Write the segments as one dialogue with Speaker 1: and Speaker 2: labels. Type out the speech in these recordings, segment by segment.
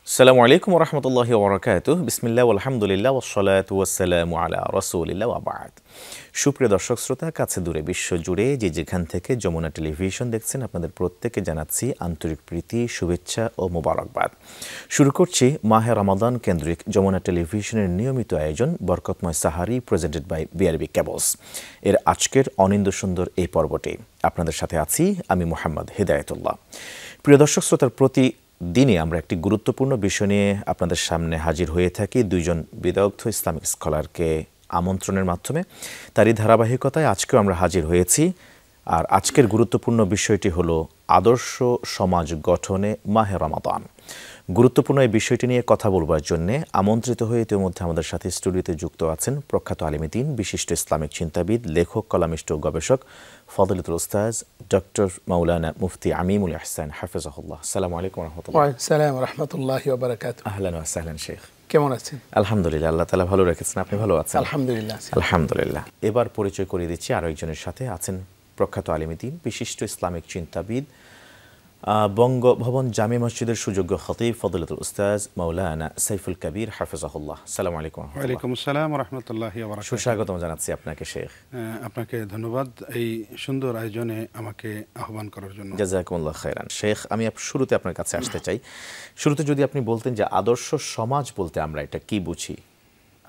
Speaker 1: আসসালামু আলাইকুম ওয়া রাহমাতুল্লাহি ওয়া বারাকাতুহু। বিসমিল্লাহ ওয়ালহামদুলিল্লাহ ওয়াসসালাতু ওয়াসসালামু আলা রাসূলিল্লাহ ওয়া বা'দ। সুপ্রিয় দর্শক শ্রোতা, কাছে দূরে বিশ্বজুড়ে যে যেখান থেকে যমুনা টেলিভিশন দেখছেন, আপনাদের প্রত্যেককে জানাচ্ছি আন্তরিক প্রীতি, শুভেচ্ছা ও মোবারকবাদ। শুরু করছি মাহে রমাদান কেন্দ্রিক যমুনা টেলিভিশনের নিয়মিত আয়োজন বরকতময় সাহারি, প্রেজেন্টেড বাই বিআরবি কেবলস। এর আজকের অনিন্দ সুন্দর এই পর্বটি আপনাদের সাথে আছি আমি মোহাম্মদ হিদায়াতুল্লাহ। প্রিয় দর্শক শ্রোতার প্রতি দিনে আমরা একটি গুরুত্বপূর্ণ বিষয় নিয়ে আপনাদের সামনে হাজির হয়ে থাকি দুইজন বিদগ্ধ ইসলামিক স্কলারকে আমন্ত্রণের মাধ্যমে। তারই ধারাবাহিকতায় আজকেও আমরা হাজির হয়েছি। আর আজকের গুরুত্বপূর্ণ বিষয়টি হলো আদর্শ সমাজ গঠনে মাহে রমাদান। গুরুত্বপূর্ণ এই বিষয়টি নিয়ে কথা বলবার জন্য আমন্ত্রিত হয়ে ইতিমধ্যে আমাদের সাথে স্টুডিওতে যুক্ত আছেন প্রখ্যাত আলিমুদ্দিন, বিশিষ্ট ইসলামিক চিন্তাবিদ, লেখক, কলামিস্ট ও গবেষক ফজলতুল উস্তাজ ডক্টর মাওলানা মুফতি আমিমুল ইহসান হাফিজাহুল্লাহ। আসসালামু আলাইকুম ওয়া রাহমাতুল্লাহ।
Speaker 2: ওয়া আলাইকুম আসসালাম ওয়া রাহমাতুল্লাহি ওয়া বারাকাতুহু।
Speaker 1: আহলান ওয়া সাহলান শেখ,
Speaker 2: কেমন আছেন?
Speaker 1: আলহামদুলিল্লাহ, আল্লাহ তাআলা ভালো রেখেছেন। আপনি ভালো আছেন?
Speaker 2: আলহামদুলিল্লাহ।
Speaker 1: আলহামদুলিল্লাহ। এবার পরিচয় করিয়ে দিচ্ছি আরো একজনের সাথে। আছেন প্রখ্যাত আলিমুদ্দিন, বিশিষ্ট ইসলামিক চিন্তাবিদ, বঙ্গভবন জামে মসজিদের সুযোগ্য খতিব ফজলতুল উস্তাজ মাওলানা সাইফুল কবির হাফিজাহুল্লাহ। আসসালামু আলাইকুম।
Speaker 3: ওয়া আলাইকুম আসসালাম ওয়া রাহমাতুল্লাহি ওয়া বারাকাতুহু।
Speaker 1: সুস্বাগতম জানাচ্ছি আপনাকে শেখ।
Speaker 3: আপনাকে ধন্যবাদ এই সুন্দর আয়োজনে আমাকে আহ্বান করার জন্য।
Speaker 1: জাযাকুমুল্লাহ খাইরান। শেখ, আমি শুরুতে আপনার কাছে আসতে চাই। শুরুতে যদি আপনি বলতেন যে আদর্শ সমাজ বলতে আমরা এটা কি বুঝি?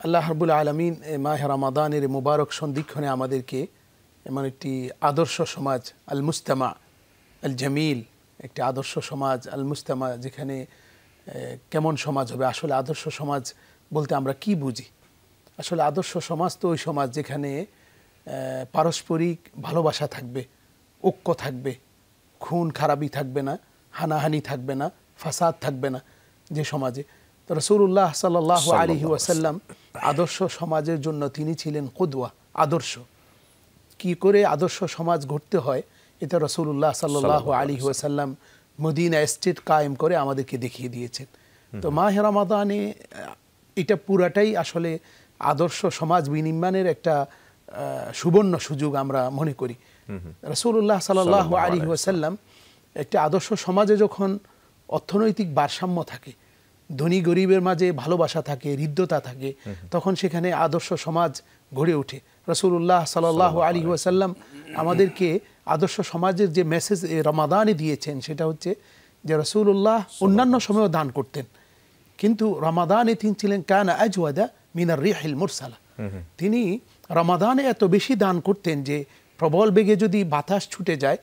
Speaker 2: আল্লাহ রাব্বুল আলামিন মাহে রমাদানের মুবারক সন্ধিক্ষণে আমাদেরকে এমন একটি আদর্শ সমাজ আল মুস্তামা আল জামিল, একটি আদর্শ সমাজ আল মুস্তামা, যেখানে কেমন সমাজ হবে। আসলে আদর্শ সমাজ বলতে আমরা কি বুঝি? আসলে আদর্শ সমাজ তো ওই সমাজ যেখানে পারস্পরিক ভালোবাসা থাকবে, ঐক্য থাকবে, খুন খারাপি থাকবে না, হানাহানি থাকবে না, ফাসাদ থাকবে না। যে সমাজে তো রাসূলুল্লাহ সাল্লাল্লাহু আলাইহি ওয়াসাল্লাম আদর্শ সমাজের জন্য তিনি ছিলেন কুদওয়া, আদর্শ। কি করে আদর্শ সমাজ গড়তে হয় এটা রাসূলুল্লাহ সাল্লাল্লাহু আলাইহি ওয়াসাল্লাম মদিনা স্টেট কায়েম করে আমাদেরকে দেখিয়ে দিয়েছেন। তো মাহে রমাদানে এটা পুরাটাই আসলে আদর্শ সমাজ বিনির্মাণের একটা সুবর্ণ সুযোগ আমরা মনে করি। রাসূলুল্লাহ সাল্লাল্লাহু আলাইহি ওয়াসাল্লাম একটা আদর্শ সমাজে যখন অর্থনৈতিক ভারসাম্য থাকে, ধনী গরিবের মাঝে ভালোবাসা থাকে, হৃদ্যতা থাকে, তখন সেখানে আদর্শ সমাজ গড়ে ওঠে। রাসূলুল্লাহ সাল্লাল্লাহু আলাইহি ওয়াসাল্লাম আমাদেরকে আদর্শ সমাজের যে মেসেজ রমাদানে দিয়েছেন সেটা হচ্ছে যে রাসূলুল্লাহ অন্যান্য সময়ও দান করতেন, কিন্তু রমাদানে তিনি ছিলেন কানা আজওয়াদা মিনার রিহিল মুরসালা। তিনি রমাদানে এত বেশি দান করতেন যে প্রবল বেগে যদি বাতাস ছুটে যায়,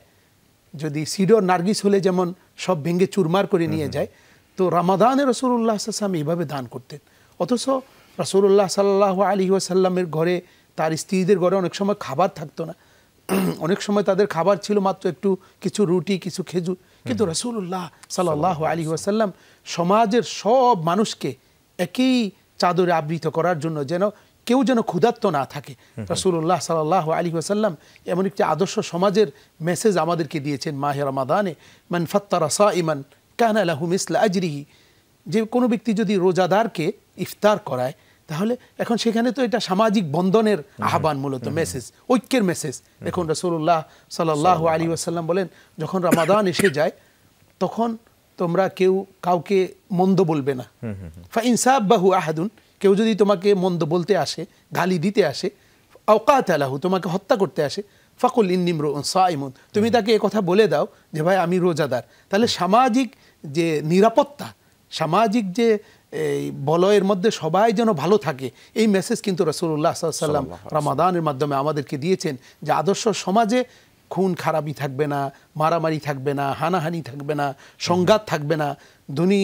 Speaker 2: যদি সিডর নার্গিস হলে যেমন সব ভেঙে চুরমার করে নিয়ে যায়, তো রমাদানে রাসূলুল্লাহ সাল্লাল্লাহু আলাইহি ওয়াসাল্লাম এইভাবে দান করতেন। অথচ রাসূলুল্লাহ সাল্লাল্লাহু আলাইহি ওয়াসাল্লামের ঘরে, তার স্ত্রীদের ঘরে অনেক সময় খাবার থাকতো না। অনেক সময় তাদের খাবার ছিল মাত্র একটু কিছু রুটি, কিছু খেজুর। কিন্তু রাসূলুল্লাহ সাল্লাল্লাহু আলাইহি ওয়াসাল্লাম সমাজের সব মানুষকে একই চাদরে আবৃত করার জন্য যেন কেউ যেন ক্ষুধার্ত না থাকে, রাসূলুল্লাহ সাল্লাল্লাহু আলাইহি ওয়াসাল্লাম এমন একটি আদর্শ সমাজের মেসেজ আমাদেরকে দিয়েছেন মাহে রমাদানে। মান ফাত্তারা সাইমান কানা লাহু মিসলা আজরিহি। যে কোনো ব্যক্তি যদি রোজাদারকে ইফতার করায়, তাহলে এখন সেখানে তো এটা সামাজিক বন্ধনের আহ্বান, মূলত মেসেজ, ঐক্যের মেসেজ। দেখুন রাসূলুল্লাহ সাল্লাল্লাহু আলাইহি ওয়াসাল্লাম বলেন, যখন রমাদান এসে যায় তখন তোমরা কেউ কাউকে মন্দ বলবে না। ফাইন সাব্বাহু আহাদুন, কেউ যদি তোমাকে মন্দ বলতে আসে, গালি দিতে আসে, আও কাতালাহু, তোমাকে হত্যা করতে আসে, ফাকুল ইন্নী ইমরুউন সাইমুন, তুমি তাকে এই কথা বলে দাও যে ভাই আমি রোজাদার। তাহলে সামাজিক যে নিরাপত্তা, সামাজিক যে এই বলয়ের মধ্যে সবাই যেন ভালো থাকে, এই মেসেজ কিন্তু রাসূলুল্লাহ সাল্লাল্লাহু আলাইহি ওয়াসাল্লাম রমাদানের মাধ্যমে আমাদেরকে দিয়েছেন। যে আদর্শ সমাজে খুন খারাপি থাকবে না, মারামারি থাকবে না, হানাহানি থাকবে না, সংঘাত থাকবে না, ধনী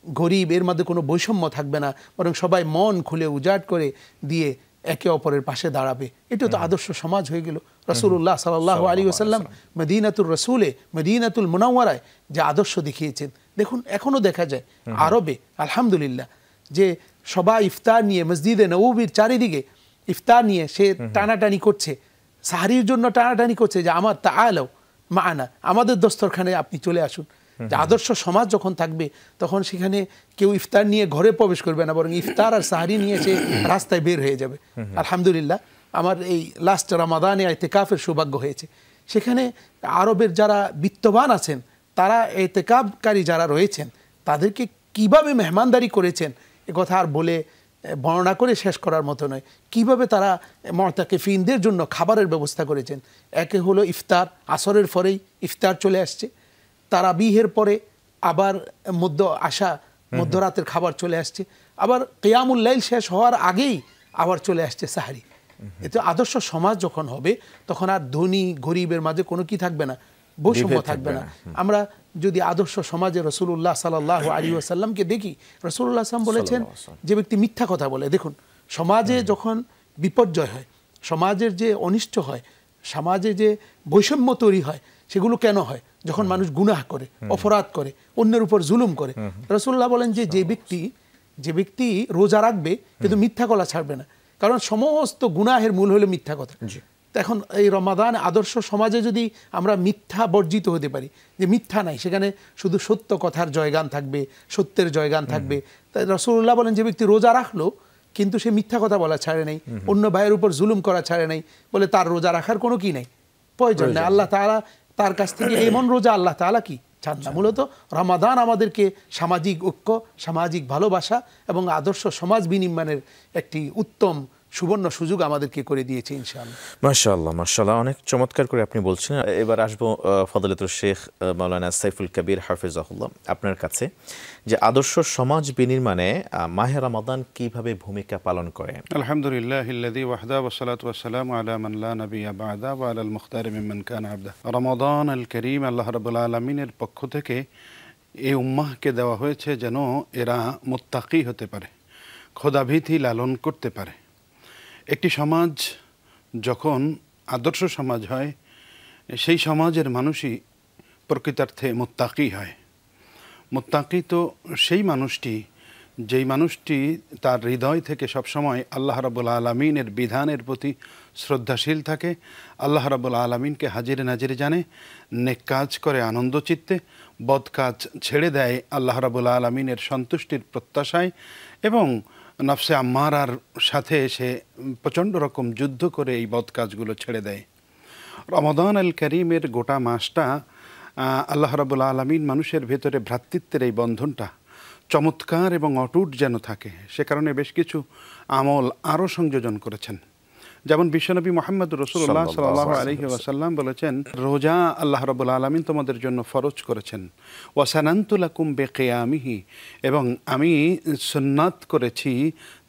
Speaker 2: গরিব এর মধ্যে কোনো বৈষম্য থাকবে না, বরং সবাই মন খুলে উজাড় করে দিয়ে একে অপরের পাশে দাঁড়াবে। এটা তো আদর্শ সমাজ হয়ে গেল। রাসূলুল্লাহ সাল্লাল্লাহু আলাইহি ওয়াসাল্লাম মদিনাতুর রাসূলে, মদিনাতুল মুনাওয়ারায় যে আদর্শ দেখিয়েছেন, দেখুন এখনো দেখা যায় আরবে আলহামদুলিল্লাহ যে সবাই ইফতার নিয়ে মসজিদে নববীর চারিদিকে ইফতার নিয়ে সে টানাটানি করছে, সাহরির জন্য টানাটানি করছে যে আমার তাআলাও মা'ানা, আমাদের দস্তরখানে আপনি চলে আসুন। যে আদর্শ সমাজ যখন থাকবে তখন সেখানে কেউ ইফতার নিয়ে ঘরে প্রবেশ করবে না, বরং ইফতার আর সাহরি নিয়ে সে রাস্তায় বের হয়ে যাবে। আলহামদুলিল্লাহ আমার এই লাস্ট রমাদানে ইতিকাফের সৌভাগ্য হয়েছে। সেখানে আরবের যারা বিত্তবান আছেন, তারা ইতিকাফকারী যারা রয়েছেন, তাদেরকে কিভাবে মেহমানদারি করেছেন এ কথা আর বলে বর্ণনা করে শেষ করার মতো নয়। কিভাবে তারা মুতাকিফিনদের জন্য খাবারের ব্যবস্থা করেছেন। একে হলো ইফতার, আসরের পরেই ইফতার চলে আসছে, তারাবিহের পরে আবার মধ্যরাতের খাবার চলে আসছে, আবার কিয়ামুল লাইল শেষ হওয়ার আগেই আবার চলে আসছে সাহারি। এতে আদর্শ সমাজ যখন হবে তখন আর ধনী গরিবের মাঝে কোনো কি থাকবে না, বৈষম্য থাকবে না। আমরা যদি আদর্শ সমাজে রাসূলুল্লাহ সাল্লাল্লাহু আলাইহি ওয়াসাল্লামকে দেখি, রাসূলুল্লাহ সাল্লাল্লাহু বলেছেন যে ব্যক্তি মিথ্যা কথা বলে, দেখুন সমাজে যখন বিপর্যয় হয়, সমাজের যে অনিষ্ট হয়, সমাজে যে বৈষম্য তৈরি হয়, সেগুলো কেন হয়? যখন মানুষ গুনাহ করে, অপরাধ করে, অন্যের উপর জুলুম করে। রাসূলুল্লাহ বলেন যে ব্যক্তি রোজা রাখবে কিন্তু মিথ্যা কথা ছাড়বে না, কারণ সমস্ত গুনাহের মূল হলো মিথ্যা কথা। এখন এই রমাদান আদর্শ সমাজে যদি আমরা মিথ্যা বর্জিত হতে পারি, যে মিথ্যা নাই, সেখানে শুধু সত্য কথার জয়গান থাকবে, সত্যের জয়গান থাকবে। তাই রাসূলুল্লাহ বলেন যে ব্যক্তি রোজা রাখলো কিন্তু সে মিথ্যা কথা বলা ছাড়ে নাই, অন্য ভাইয়ের উপর জুলুম করা ছাড়ে নাই, বলে তার রোজা রাখার কোনো কি নাই, প্রয়োজন নেই। আল্লাহ তাআলা তার কাছ থেকে এমন রোজা আল্লাহ তাআলা কি চান না। মূলত রমাদান আমাদেরকে সামাজিক ঐক্য, সামাজিক ভালোবাসা এবং আদর্শ সমাজ বিনির্মাণের একটি উত্তম সুবর্ণ সুযোগ আমাদেরকে করে দিয়েছে ইনশাআল্লাহ।
Speaker 1: মাশাআল্লাহ, মাশাআল্লাহ, অনেক চমৎকার করে আপনি বলছেন। এবার আসবো ফজলাতুল শেখ মাওলানা সাইফুল কবির হাফিজাহুল্লাহ আপনার কাছে, যে আদর্শ সমাজ বিনির্মাণে মাহে রমাদান কিভাবে ভূমিকা পালন করে।
Speaker 3: আলহামদুলিল্লাহিল্লাযী ওয়াহদা ওয়াসসালাতু ওয়াসসালামু আলা মান লা নাবিয়্যা বা'দা ওয়া আলাল মুখতারি মিম্মান কানা আবদা। রমাদান আল কারীম আল্লাহ রাব্বুল আলামিনের পক্ষ থেকে এই উম্মাহকে দেওয়া হয়েছে যেন এরা মুত্তাকি হতে পারে, খোদাভীতি লালন করতে পারে। একটি সমাজ যখন আদর্শ সমাজ হয়, সেই সমাজের মানুষই প্রকৃতার্থে মুত্তাকি হয়। মুত্তাকি তো সেই মানুষটি যেই মানুষটি তার হৃদয় থেকে সবসময় আল্লাহ রাব্বুল আলামিনের বিধানের প্রতি শ্রদ্ধাশীল থাকে, আল্লাহ রাব্বুল আলামিনকে হাজিরে নাজিরে জানে, নেক কাজ করে আনন্দ চিত্তে, বদ কাজ ছেড়ে দেয় আল্লাহ রাব্বুল আলামিনের সন্তুষ্টির প্রত্যাশায়, এবং নফসে আম্মারার সাথে সে প্রচণ্ড রকম যুদ্ধ করে এই বদ কাজগুলো ছেড়ে দেয়। রমাদান আল কারীমের গোটা মাসটা আল্লাহ রাব্বুল আলামিন মানুষের ভেতরে ভ্রাতৃত্বের এই বন্ধনটা চমৎকার এবং অটুট যেন থাকে, সে কারণে বেশ কিছু আমল আরও সংযোজন করেছেন। যেমন বিশ্বনবী মুহাম্মদ রাসূলুল্লাহ সাল্লাল্লাহু আলাইহি ওয়াসাল্লাম বলেছেন, রোজা আল্লাহ রাব্বুল আলামিন তোমাদের জন্য ফরজ করেছেন, ওয়া সানানতু লাকুম বিকিয়ামিহি, এবং আমি সুন্নাত করেছি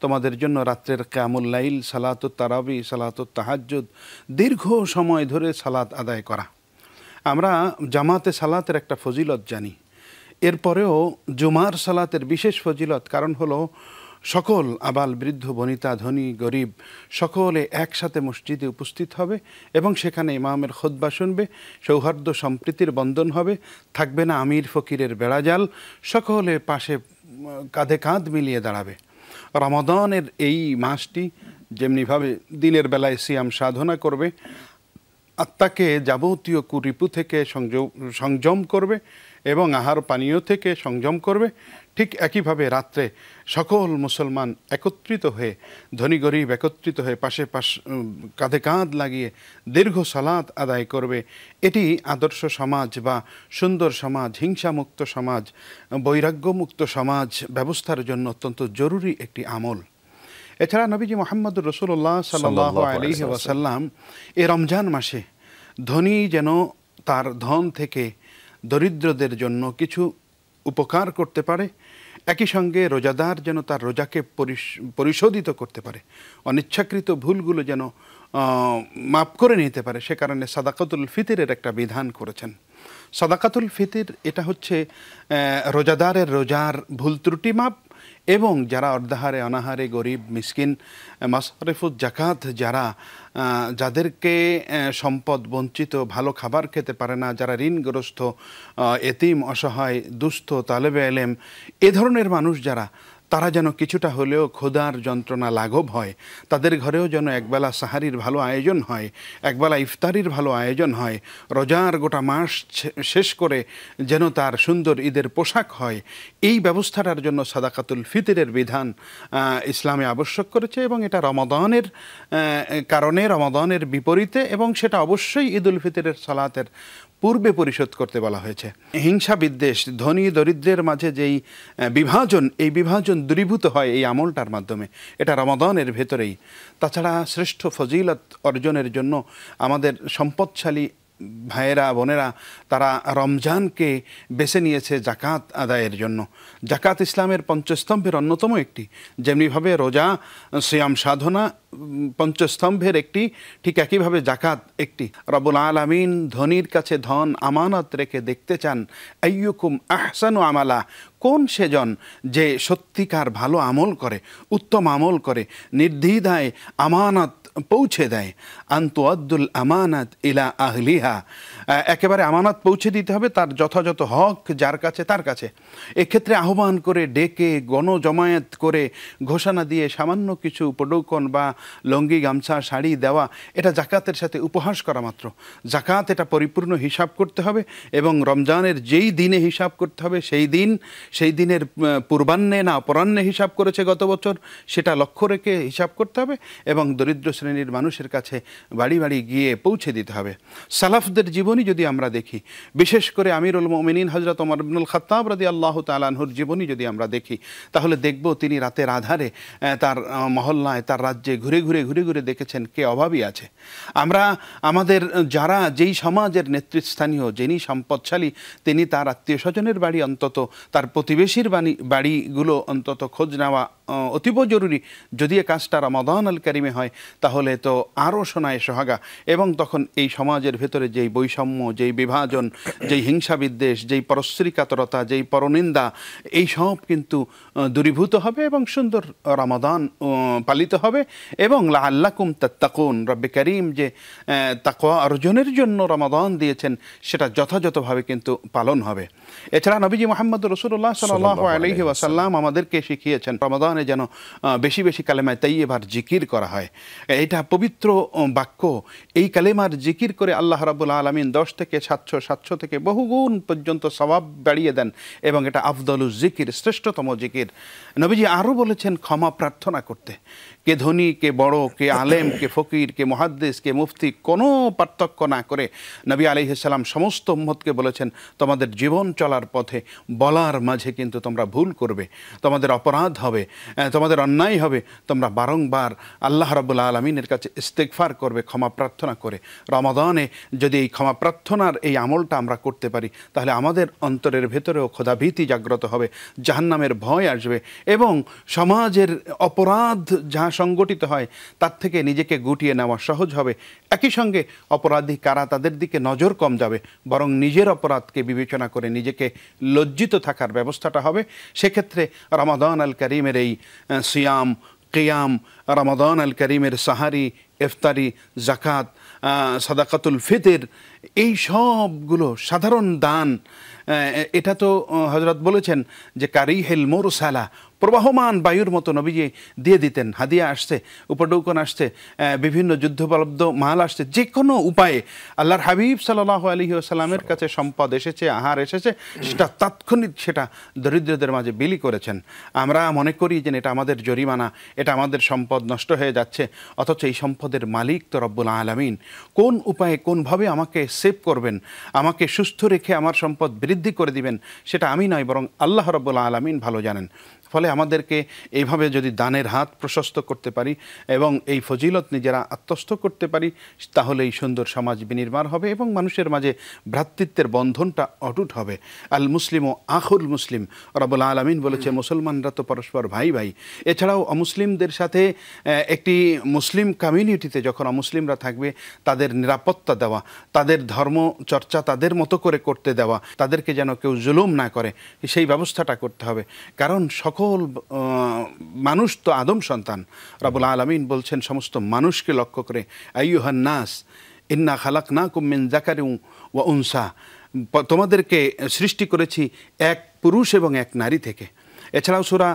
Speaker 3: তোমাদের জন্য রাত্রের কিয়ামুল লাইল, সালাতুত তারাবি, সালাতুত তাহাজ্জুদ, দীর্ঘ সময় ধরে সালাত আদায় করা। আমরা জামাতে সালাতের একটা ফজিলত জানি, এরপরেও জুমার সালাতের বিশেষ ফজিলত, কারণ হলো সকল আবাল বৃদ্ধ বনিতা ধনী গরিব সকলে একসাথে মসজিদে উপস্থিত হবে এবং সেখানে ইমামের খুতবা শুনবে, সৌহার্দ্য সম্প্রীতির বন্ধন হবে, থাকবে না আমির ফকিরের বেড়াজাল, সকলে পাশে কাঁধে কাঁধ মিলিয়ে দাঁড়াবে। রমাদানের এই মাসটি যেমনিভাবে দিনের বেলায় সিয়াম সাধনা করবে, আত্মাকে যাবতীয় কুরিপু থেকে সংযম করবে এবং আহার পানীয় থেকে সংযম করবে, ঠিক একইভাবে রাত্রে সকল মুসলমান একত্রিত হয়ে, ধনী গরিব একত্রিত হয়ে পাশে কাঁধে কাঁধ লাগিয়ে দীর্ঘ সালাত আদায় করবে। এটি আদর্শ সমাজ বা সুন্দর সমাজ, হিংসামুক্ত সমাজ, বৈরাগ্যমুক্ত সমাজ ব্যবস্থার জন্য অত্যন্ত জরুরি একটি আমল। এছাড়া নবীজি মুহাম্মদুর রাসূলুল্লাহ সাল্লাল্লাহু আলাইহি ওয়াসাল্লাম এই রমজান মাসে ধনী যেন তার ধন থেকে দরিদ্রদের জন্য কিছু উপকার করতে পারে, একই সঙ্গে রোজাদার যেন তার রোজাকে পরিশোধিত করতে পারে, অনিচ্ছাকৃত ভুলগুলো যেন মাফ করে নিতে পারে, সে কারণে সাদাকাতুল ফিতরের একটা বিধান করেছেন। সাদাকাতুল ফিতর এটা হচ্ছে রোজাদারের রোজার ভুল ত্রুটি মাপ, এবং যারা অর্ধাহারে অনাহারে গরিব মিসকিন, মাসরিফুজ জাকাত যাদেরকে সম্পদ বঞ্চিত, ভালো খাবার খেতে পারে না, যারা ঋণগ্রস্ত, এতিম, অসহায়, দুস্থ, তালেবে এলেম, এ ধরনের মানুষ যারা, তারা যেন কিছুটা হলেও ক্ষুধার যন্ত্রণা লাঘব হয়, তাদের ঘরেও যেন একবেলা সাহারির ভালো আয়োজন হয়, একবেলা ইফতারির ভালো আয়োজন হয়, রোজার গোটা মাস শেষ করে যেন তার সুন্দর ঈদের পোশাক হয়, এই ব্যবস্থাটার জন্য সাদাকাতুল ফিতরের বিধান ইসলামে আবশ্যক করেছে, এবং এটা রমাদানের কারণে, রমাদানের বিপরীতে, এবং সেটা অবশ্যই ঈদুল ফিতরের সালাতের পূর্বে পরিশোধ করতে বলা হয়েছে। হিংসা বিদ্বেষ, ধনী দরিদ্রের মাঝে যেই বিভাজন, এই বিভাজন দূরীভূত হয় এই আমলটার মাধ্যমে, এটা রমাদানের ভেতরেই। তাছাড়া শ্রেষ্ঠ ফজিলত অর্জনের জন্য আমাদের সম্পদশালী ভাইয়েরা বোনেরা তারা রমজানকে বেছে নিয়েছে জাকাত আদায়ের জন্য। জাকাত ইসলামের পঞ্চস্তম্ভের অন্যতম একটি, যেমনিভাবে রোজা সিয়াম সাধনা পঞ্চস্তম্ভের একটি, ঠিক একইভাবে জাকাত একটি। রব্বুল আলামিন ধনীর কাছে ধন আমানত রেখে দেখতে চান আইয়ুকুম আহসানু আমালা, কোন সেজন যে সত্যিকার ভালো আমল করে, উত্তম আমল করে, নির্দ্বিধায় আমানত পৌঁছে দেয়। আন্তু আদ্দুল আমানাত ইলা আহলিহা, একেবারে আমানত পৌঁছে দিতে হবে তার যথাযথ হক যার কাছে তার কাছে। এক্ষেত্রে আহ্বান করে ডেকে গণজমায়েত করে ঘোষণা দিয়ে সামান্য কিছু উপঢৌকন বা লঙ্গি গামছা শাড়ি দেওয়া, এটা জাকাতের সাথে উপহাস করা মাত্র। জাকাত এটা পরিপূর্ণ হিসাব করতে হবে এবং রমজানের যেই দিনে হিসাব করতে হবে সেই দিনের পূর্বাহ্নে না অপরাহ্নে হিসাব করেছে গত বছর, সেটা লক্ষ্য রেখে হিসাব করতে হবে এবং দরিদ্র শ্রেণীর মানুষের কাছে বাড়ি বাড়ি গিয়ে পৌঁছে দিতে হবে। সালাফদের জীবনী যদি আমরা দেখি, বিশেষ করে আমিরুল মুমিনিন হযরত ওমর ইবনুল খাত্তাব রাদিয়াল্লাহু তাআলা আনহুর জীবনী যদি আমরা দেখি, তাহলে দেখব তিনি রাতের আধারে তার মহল্লায়, তার রাজ্যে ঘুরে ঘুরে দেখেছেন কে অভাবী আছে। আমরা আমাদের যারা যেই সমাজের নেতৃস্থানীয়, যিনি সম্পদশালী, তিনি তার আত্মীয় স্বজনের বাড়ি, অন্তত তার প্রতিবেশীর বাড়িগুলো অন্তত খোঁজ নেওয়া অতীব জরুরি। যদি এ কাজটা রমাদান আল কারিমে হয় তাহলে তো আরও শোনায় সোহাগা, এবং তখন এই সমাজের ভেতরে যেই বৈষম্য, যেই বিভাজন, যেই হিংসা বিদ্বেষ, যেই পরশ্রী কাতরতা, যেই পরনিন্দা, এই সব কিন্তু দূরীভূত হবে এবং সুন্দর রমাদান পালিত হবে। এবং লাআল্লাকুম তাত্তাকুন, রব্বে কারীম যে তাকওয়া অর্জনের জন্য রমাদান দিয়েছেন সেটা যথাযথভাবে কিন্তু পালন হবে। এছাড়া নবীজি মুহাম্মদ রাসূলুল্লাহ সাল্লাল্লাহু আলাইহি ওয়াসাল্লাম আমাদেরকে শিখিয়েছেন রমাদানে যেন বেশি বেশি কালেমায়ে তাইয়্যিবার জিকির করা হয়। এটা পবিত্র বাক্য, এই কালেমার জিকির করে আল্লাহ রাব্বুল আলামিন 10 থেকে 700 থেকে বহুগুণ পর্যন্ত সওয়াব বাড়িয়ে দেন এবং এটা আফদলুজ জিকির, শ্রেষ্ঠতম জিকির। নবীজি আরও বলেছেন ক্ষমা প্রার্থনা করতে। কে ধনী, কে বড়, কে আলেম, কে ফকির, কে মুহাদ্দিস, কে মুফতি, কোনো পার্থক্য না করে নবী আলাইহিস সালাম সমস্ত উম্মতকে বলেছেন তোমাদের জীবন চলার পথে বলার মাঝে কিন্তু তোমরা ভুল করবে, তোমাদের অপরাধ হবে, তোমাদের অন্যায় হবে, তোমরা বারংবার আল্লাহ রাব্বুল আলামিনের কাছে ইস্তেগফার করবে, ক্ষমা প্রার্থনা করে। রমাদানে যদি এই ক্ষমা প্রার্থনার এই আমলটা আমরা করতে পারি তাহলে আমাদের অন্তরের ভেতরেও খোদাভীতি জাগ্রত হবে, জাহান্নামের ভয় আসবে এবং সমাজের অপরাধ যা সংগঠিত হয় তার থেকে নিজেকে গুটিয়ে নেওয়া সহজ হবে। একই সঙ্গে অপরাধী কারা তাদের দিকে নজর কম যাবে, বরং নিজের অপরাধকে বিবেচনা করে নিজেকে লজ্জিত থাকার ব্যবস্থাটা হবে। সেক্ষেত্রে রমাদান আল কারিমের এই সিয়াম, কিয়াম, রমাদান আল করিমের সাহারি, ইফতারি, জাকাত, সাদাকাতুল ফিতর, এই সবগুলো সাধারণ দান, এটা তো হযরত বলেছেন যে কারিহিল মুরসালা, প্রবাহমান বায়ুর মতো নবীজি দিয়ে দিতেন। হাদিয়া আসছে, উপঢৌকন আসছে, বিভিন্ন যুদ্ধোপলব্ধ মাল আসছে, যে কোনো উপায়ে আল্লাহর হাবিব সাল্লাল্লাহু আলাইহি ওয়াসাল্লামের কাছে সম্পদ এসেছে, আহার এসেছে, সেটা তাৎক্ষণিক সেটা দরিদ্রদের মাঝে বিলি করেছেন। আমরা মনে করি যে এটা আমাদের জরিমানা, এটা আমাদের সম্পদ নষ্ট হয়ে যাচ্ছে, অথচ এই সম্পদের মালিক তো রব্বুল আলামিন। কোন উপায়ে কোনভাবে আমাকে সেভ করবেন, আমাকে সুস্থ রেখে আমার সম্পদ বৃদ্ধি করে দিবেন, সেটা আমি নয় বরং আল্লাহ রব্বুল আলামিন ভালো জানেন। ফলে আমাদেরকে এইভাবে যদি দানের হাত প্রশস্ত করতে পারি এবং এই ফজিলত নিজেরা আত্মস্থ করতে পারি তাহলে এই সুন্দর সমাজ বিনির্মাণ হবে এবং মানুষের মাঝে ভ্রাতৃত্বের বন্ধনটা অটুট হবে। আল মুসলিম ও আখুল মুসলিম, রব্বুল আলামিন বলেছে মুসলমানরা তো পরস্পর ভাই ভাই। এছাড়াও অমুসলিমদের সাথে একটি মুসলিম কমিউনিটিতে যখন অমুসলিমরা থাকবে তাদের নিরাপত্তা দেওয়া, তাদের ধর্ম চর্চা তাদের মতো করে করতে দেওয়া, তাদেরকে যেন কেউ জুলুম না করে সেই ব্যবস্থাটা করতে হবে। কারণ সকল মানুষ তো আদম সন্তান। রব্বুল আলামিন বলছেন সমস্ত মানুষকে লক্ষ্য করে আইয়ুহান নাস ইন্না খালাকনাকুম মিন যাকারিন ওয়া উনসা, তোমাদেরকে সৃষ্টি করেছি এক পুরুষ এবং এক নারী থেকে। এছাড়াও সূরা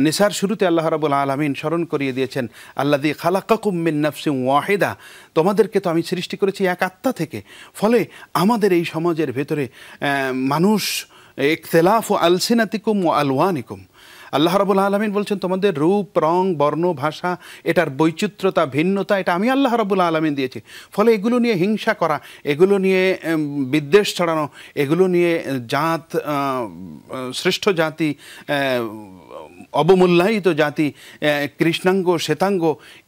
Speaker 3: নিসার শুরুতে আল্লাহ রাব্বুল আলামিন স্মরণ করিয়ে দিয়েছেন আল্লাযী খালাকাকুম মিন নাফসিন ওয়াহিদা, তোমাদেরকে তো আমি সৃষ্টি করেছি এক আত্মা থেকে। ফলে আমাদের এই সমাজের ভেতরে মানুষ ইখতিলাফু আলসিনাতিকুম ওয়া আলওয়ানিকুম, আল্লাহ রাব্বুল আলামিন বলছেন তোমাদের রূপ, রং, বর্ণ, ভাষা, এটার বৈচিত্র্যতা, ভিন্নতা, এটা আমি আল্লাহ রাব্বুল আলামিন দিয়েছি। ফলে এগুলো নিয়ে হিংসা করা, এগুলো নিয়ে বিদ্বেষ ছড়ানো, এগুলো নিয়ে জাত, শ্রেষ্ঠ জাতি, অবমূল্যায়িত জাতি, কৃষ্ণাঙ্গ শ্বেতাঙ্গ,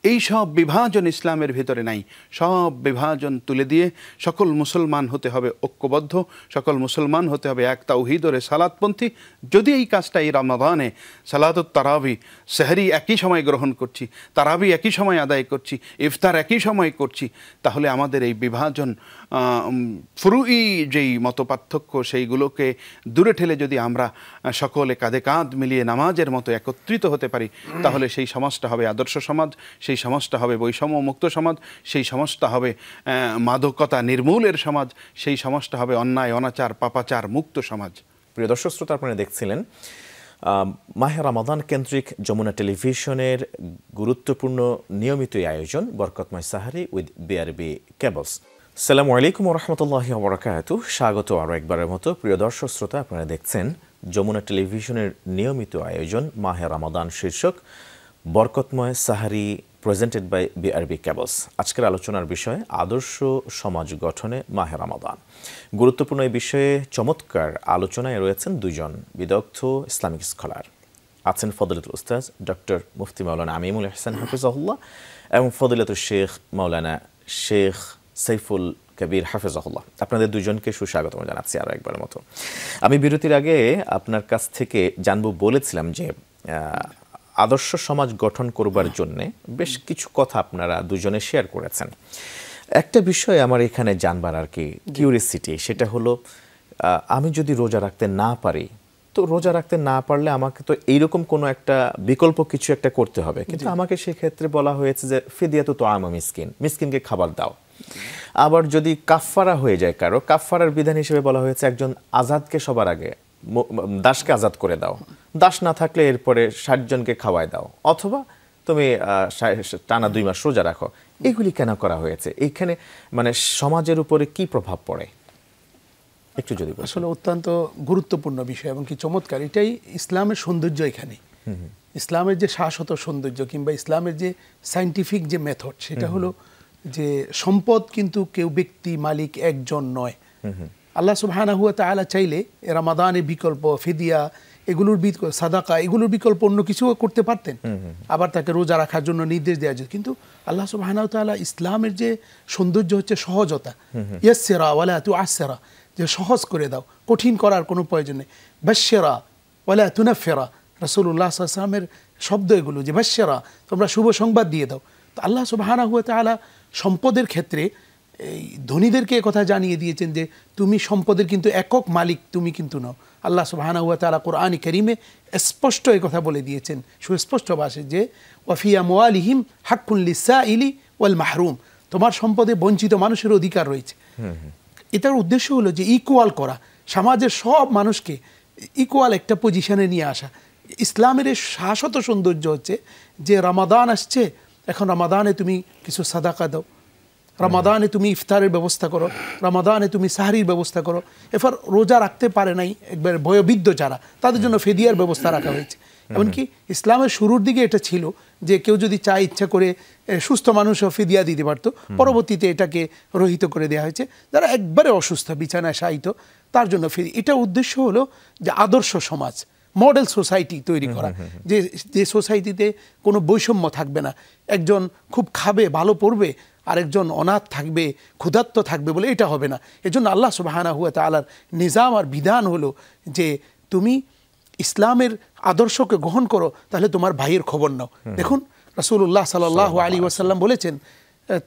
Speaker 3: এই সব বিভাজন ইসলামের ভিতরে নাই। সব বিভাজন তুলে দিয়ে সকল মুসলমান হতে হবে ঐক্যবদ্ধ, সকল মুসলমান হতে হবে এক তাওহীদ ও রিসালাতপন্থী। যদি এই কাজটা এই রমাদানে সালাতুত তারাবি, সেহরি একই সময় গ্রহণ করছি, তারাবি একই সময় আদায় করছি, ইফতার একই সময় করছি, তাহলে আমাদের এই বিভাজন, ফুরুই যেই মতপার্থক্য, সেইগুলোকে দূরে ঠেলে যদি আমরা সকলে কাঁধে কাঁধ মিলিয়ে নামাজের মতো একত্রিত হতে পারি, তাহলে সেই সমাজটা হবে আদর্শ সমাজ, সেই সমাজটা হবে বৈষম্য মুক্ত সমাজ, সেই সমাজটা হবে মাদকতা নির্মূলের সমাজ, সেই সমাজটা হবে অন্যায় অনাচার পাপাচার মুক্ত সমাজ।
Speaker 1: প্রিয় দর্শক শ্রোতা, আপনারা দেখছিলেন মাহে রমাদান কেন্দ্রিক যমুনা টেলিভিশনের গুরুত্বপূর্ণ নিয়মিত আয়োজন বরকতময় সাহারি উইথ বিআরবি কেবলস। আসসালামু আলাইকুম ওয়া রাহমাতুল্লাহি ওয়া বারাকাতুহু। স্বাগত আরও একবারের মতো প্রিয় দর্শক শ্রোতা, আপনারা দেখছেন যমুনা টেলিভিশনের নিয়মিত আয়োজন মাহে রমাদান শীর্ষক বরকতময় সাহারি প্রেজেন্টেড বাই বিআরবি কেবলস। আজকের আলোচনার বিষয় আদর্শ সমাজ গঠনে মাহে রমাদান। গুরুত্বপূর্ণ এই বিষয়ে চমৎকার আলোচনায় রয়েছেন দুইজন বিদগ্ধ ইসলামিক স্কলার। আছেন ফদিলাতুল উস্তাজ ডক্টর মুফতি মাওলানা আমিমুল ইহসান হাফিজাহুল্লাহ এবং ফদিলাতুল শেখ মাওলানা শেখ সাইফুল কবির হাফিজাহুল্লাহ। আপনাদের দুজনকে সুস্বাগতম জানাচ্ছি আরও একবারের মতো। আমি বিরতির আগে আপনার কাছ থেকে জানবো বলেছিলাম যে আদর্শ সমাজ গঠন করবার জন্যে বেশ কিছু কথা আপনারা দুজনে শেয়ার করেছেন। একটা বিষয় আমার এখানে জানবার আর কি কিউরিয়াসিটি, সেটা হলো আমি যদি রোজা রাখতে না পারি, তো রোজা রাখতে না পারলে আমাকে তো এইরকম কোনো একটা বিকল্প কিছু একটা করতে হবে, কিন্তু আমাকে সেক্ষেত্রে বলা হয়েছে যে ফিদিয়াতু তাআমু মিসকিন, মিসকিনকে খাবার দাও। আবার যদি কাফফারা হয়ে যায় কারো, কাফফারার বিধান হিসেবে বলা হয়েছে একজন আজাদকে সবার আগে, দাসকে আজাদ করে দাও, দাস না থাকলে এরপরে 60 জনকে খাওয়ায় দাও, অথবা তুমি টানা 2 মাস রোজা রাখো। এগুলি কেন করা হয়েছে? এইখানে মানে সমাজের উপরে কি প্রভাব পড়ে একটু যদি বলেন।
Speaker 2: আসলে অত্যন্ত গুরুত্বপূর্ণ বিষয় এবং কি চমৎকার। এটাই ইসলামের সৌন্দর্য। এখানে ইসলামের যে শাশ্বত সৌন্দর্য কিংবা ইসলামের যে সায়েন্টিফিক যে মেথড, সেটা হলো যে সম্পদ কিন্তু কেউ ব্যক্তি মালিক একজন নয়। আল্লাহ সুবহানাহু ওয়া তাআলা চাইলে রমাদানের বিকল্প ফিদিয়া, এগুলোর সাদাকা, এগুলোর বিকল্প অন্য কিছু করতে পারতেন, আবার তাকে রোজা রাখার জন্য নির্দেশ দেওয়া যেত। কিন্তু আল্লাহ সুবহানাহু ওয়া তাআলা ইসলামের যে সৌন্দর্য হচ্ছে সহজতা, ইয়াসসিরা ওয়ালা তুআসসিরা, যে সহজ করে দাও, কঠিন করার কোনো প্রয়োজন নেই। বাশশিরা ওয়ালা তুনাফিরা, রাসূলুল্লাহ সাল্লাল্লাহু আলাইহি ওয়াসাল্লামের শব্দ এগুলো, যে বাশশিরা, তোমরা শুভ সংবাদ দিয়ে দাও। তো আল্লাহ সুবহানাহু ওয়া তাআলা সম্পদের ক্ষেত্রে এই ধনীদেরকে কথা জানিয়ে দিয়েছেন যে তুমি সম্পদের কিন্তু একক মালিক তুমি কিন্তু নাও। আল্লাহ সুবহানাহু ওয়া তাআলা কোরআন কারীমে স্পষ্ট এই কথা বলে দিয়েছেন সুস্পষ্ট ভাষায় যে ওয়াফি আমওয়ালিহিম হাক্কুন লিসাইলি ওয়াল মাহরুম, তোমার সম্পদে বঞ্চিত মানুষের অধিকার রয়েছে। এটার উদ্দেশ্য হলো যে ইকুয়াল করা, সমাজের সব মানুষকে ইকুয়াল একটা পজিশনে নিয়ে আসা। ইসলামের এই শাশ্বত সৌন্দর্য হচ্ছে যে রমাদান আসছে, এখন রমাদানে তুমি কিছু সাদাকা দাও, রমাদানে তুমি ইফতারের ব্যবস্থা করো, রমাদানে তুমি সাহরির ব্যবস্থা করো। এরপর রোজা রাখতে পারে নাই একবার বয়োবৃদ্ধ যারা, তাদের জন্য ফিদিয়ার ব্যবস্থা রাখা হয়েছে। এমনকি ইসলামের শুরুর দিকে এটা ছিল যে কেউ যদি চায় ইচ্ছা করে সুস্থ মানুষও ফিদিয়া দিতে পারত, পরবর্তীতে এটাকে রহিত করে দেওয়া হয়েছে। যারা একবারে অসুস্থ, বিছানায় শায়িত, তার জন্য ফিদিয়া। এটা উদ্দেশ্য হলো যে আদর্শ সমাজ, মডেল সোসাইটি তৈরি করা, যে সোসাইটিতে কোনো বৈষম্য থাকবে না, একজন খুব খাবে ভালো পড়বে আরেকজন অনাথ থাকবে ক্ষুধার্ত থাকবে বলে এটা হবে না। এজন্য আল্লাহ সুবহানাহু ওয়া তাআলার নিজাম আর বিধান হলো যে তুমি ইসলামের আদর্শকে গ্রহণ করো, তাহলে তোমার ভাইয়ের খবর নাও। দেখুন রাসূলুল্লাহ সাল্লাল্লাহু আলাইহি ওয়াসাল্লাম বলেছেন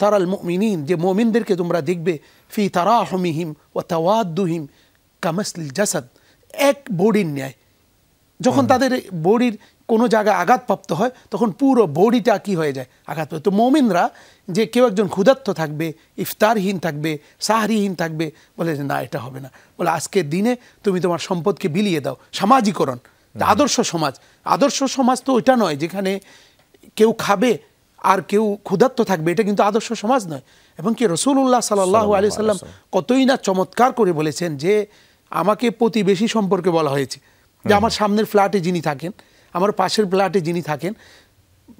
Speaker 2: তারাল মুমিনিন, যে মুমিনদেরকে তোমরা দেখবে ফি তারাহুমিহিম ওয়া তাওয়াদ্দুহিম কামাসলিল জাসাদ, এক বডির ন্যায়। যখন তাদের বডির কোনো জায়গায় আঘাতপ্রাপ্ত হয় তখন পুরো বডিটা কি হয়ে যায়, আঘাতপ্রাপ্ত। তো মুমিনরা যে কেউ একজন ক্ষুধার্ত থাকবে, ইফতারহীন থাকবে, সাহরিহীন থাকবে, বলে যে না এটা হবে না। বলে আজকের দিনে তুমি তোমার সম্পদকে বিলিয়ে দাও। সামাজিকরণ, আদর্শ সমাজ। আদর্শ সমাজ তো ওইটা নয় যেখানে কেউ খাবে আর কেউ ক্ষুধার্ত থাকবে, এটা কিন্তু আদর্শ সমাজ নয়। এবং কি রাসূলুল্লাহ সাল্লাল্লাহু আলাইহি সাল্লাম কতই না চমৎকার করে বলেছেন যে আমাকে প্রতিবেশী সম্পর্কে বলা হয়েছে, যে আমার সামনের ফ্ল্যাটে যিনি থাকেন আমার পাশের ফ্ল্যাটে যিনি থাকেন,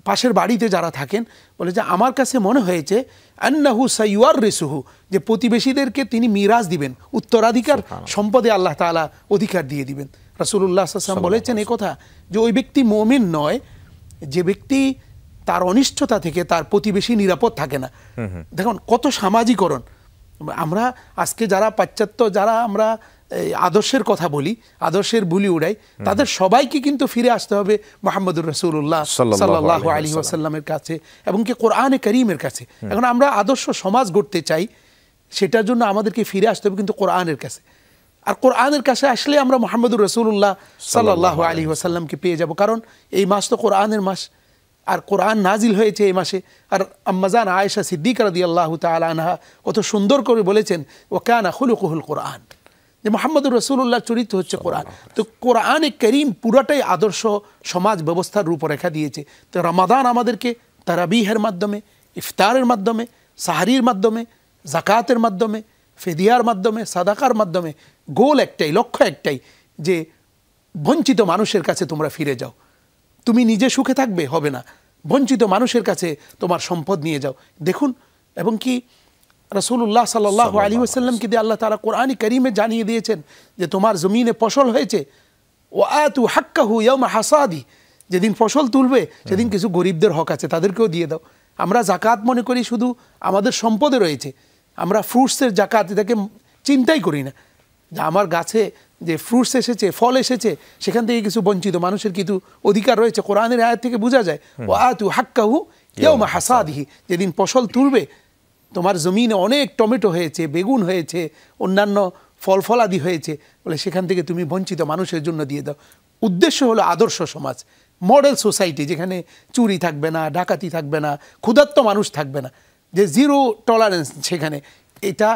Speaker 2: পাশের বাড়িতে যারা থাকেন, বলে যে আমার কাছে মনে হয়েছে আন্নাহু সাইয়ুয়াররিসুহু, যে প্রতিবেশীদেরকে তিনি মিরাজ দিবেন, উত্তরাধিকার সম্পদে আল্লাহ তাআলা অধিকার দিয়ে দিবেন। রাসূলুল্লাহ সাল্লাল্লাহু আলাইহি ওয়াসাল্লাম বলেছেন এই কথা, যে ওই ব্যক্তি মুমিন নয় যে ব্যক্তি তার অনিষ্টতা থেকে তার প্রতিবেশী নিরাপদ থাকে না। দেখুন কত সামাজিকরণ। আমরা আজকে যারা পাশ্চাত্য, যারা আমরা আদর্শের কথা বলি, আদর্শের বুলি উড়াই, তাদের সবাইকে কিন্তু ফিরে আসতে হবে মুহাম্মদুর রাসূলুল্লাহ সাল্লাল্লাহু আলাইহি ওয়াসাল্লামের কাছে এবং কি কোরআনে কারীমের কাছে। এখন আমরা আদর্শ সমাজ গড়তে চাই, সেটার জন্য আমাদেরকে ফিরে আসতে হবে কিন্তু কোরআনের কাছে। আর কোরআনের কাছে আসলে আমরা মুহাম্মদুর রাসূলুল্লাহ সাল্লাল্লাহু আলাইহি ওয়াসাল্লামকে পেয়ে যাব, কারণ এই মাস তো কোরআনের মাস, আর কোরআন নাজিল হয়েছে এই মাসে। আর আম্মাজান আয়েশা সিদ্দিকা রাদিয়াল্লাহু তাআলা আনহা কত সুন্দর করে বলেছেন, ওয়া কানা খুলুকুহুল কোরআন, যে মুহাম্মদুর রাসূলুল্লাহ চরিত্র হচ্ছে কোরআন। তো কোরআনে কারীম পুরাটাই আদর্শ সমাজ ব্যবস্থার রূপরেখা দিয়েছে। তো রমাদান আমাদেরকে তারাবিহের মাধ্যমে, ইফতারের মাধ্যমে, সাহারির মাধ্যমে, জাকাতের মাধ্যমে, ফিদিয়ার মাধ্যমে, সাদাকার মাধ্যমে গোল একটাই, লক্ষ্য একটাই, যে বঞ্চিত মানুষের কাছে তোমরা ফিরে যাও। তুমি নিজে সুখে থাকবে হবে না, বঞ্চিত মানুষের কাছে তোমার সম্পদ নিয়ে যাও। দেখুন, এবং কি রাসূলুল্লাহ সাল্লাল্লাহু আলাইহি ওয়াসাল্লামকে দিয়ে আল্লাহ তাআলা কোরআনে কারীমে জানিয়ে দিয়েছেন যে তোমার জমিনে ফসল হয়েছে, ওয়া আতু হাক্কাহু ইয়াওমা হাসাদি, যেদিন ফসল তুলবে সেদিন কিছু গরিবদের হক আছে, তাদেরকেও দিয়ে দাও। আমরা জাকাত মনে করি শুধু আমাদের সম্পদে রয়েছে, আমরা ফ্রুটসের জাকাত এটাকে চিন্তাই করি না, যে আমার গাছে যে ফ্রুটস এসেছে, ফল এসেছে, সেখান থেকে কিছু বঞ্চিত মানুষের কিছু অধিকার রয়েছে। কোরআনের আয়াত থেকে বোঝা যায়, ওয়া আতু হাক্কাহু ইয়াওমা হাসাদিহি, যেদিন ফসল তুলবে, তোমার জমিনে অনেক টমেটো হয়েছে, বেগুন হয়েছে, অন্যান্য ফল ফলাদি হয়েছে, বলে সেখান থেকে তুমি বঞ্চিত মানুষের জন্য দিয়ে দাও। উদ্দেশ্য হলো আদর্শ সমাজ, মডেল সোসাইটি, যেখানে চুরি থাকবে না, ডাকাতি থাকবে না, ক্ষুধার্ত মানুষ থাকবে না, যে জিরো টলারেন্স সেখানে। এটা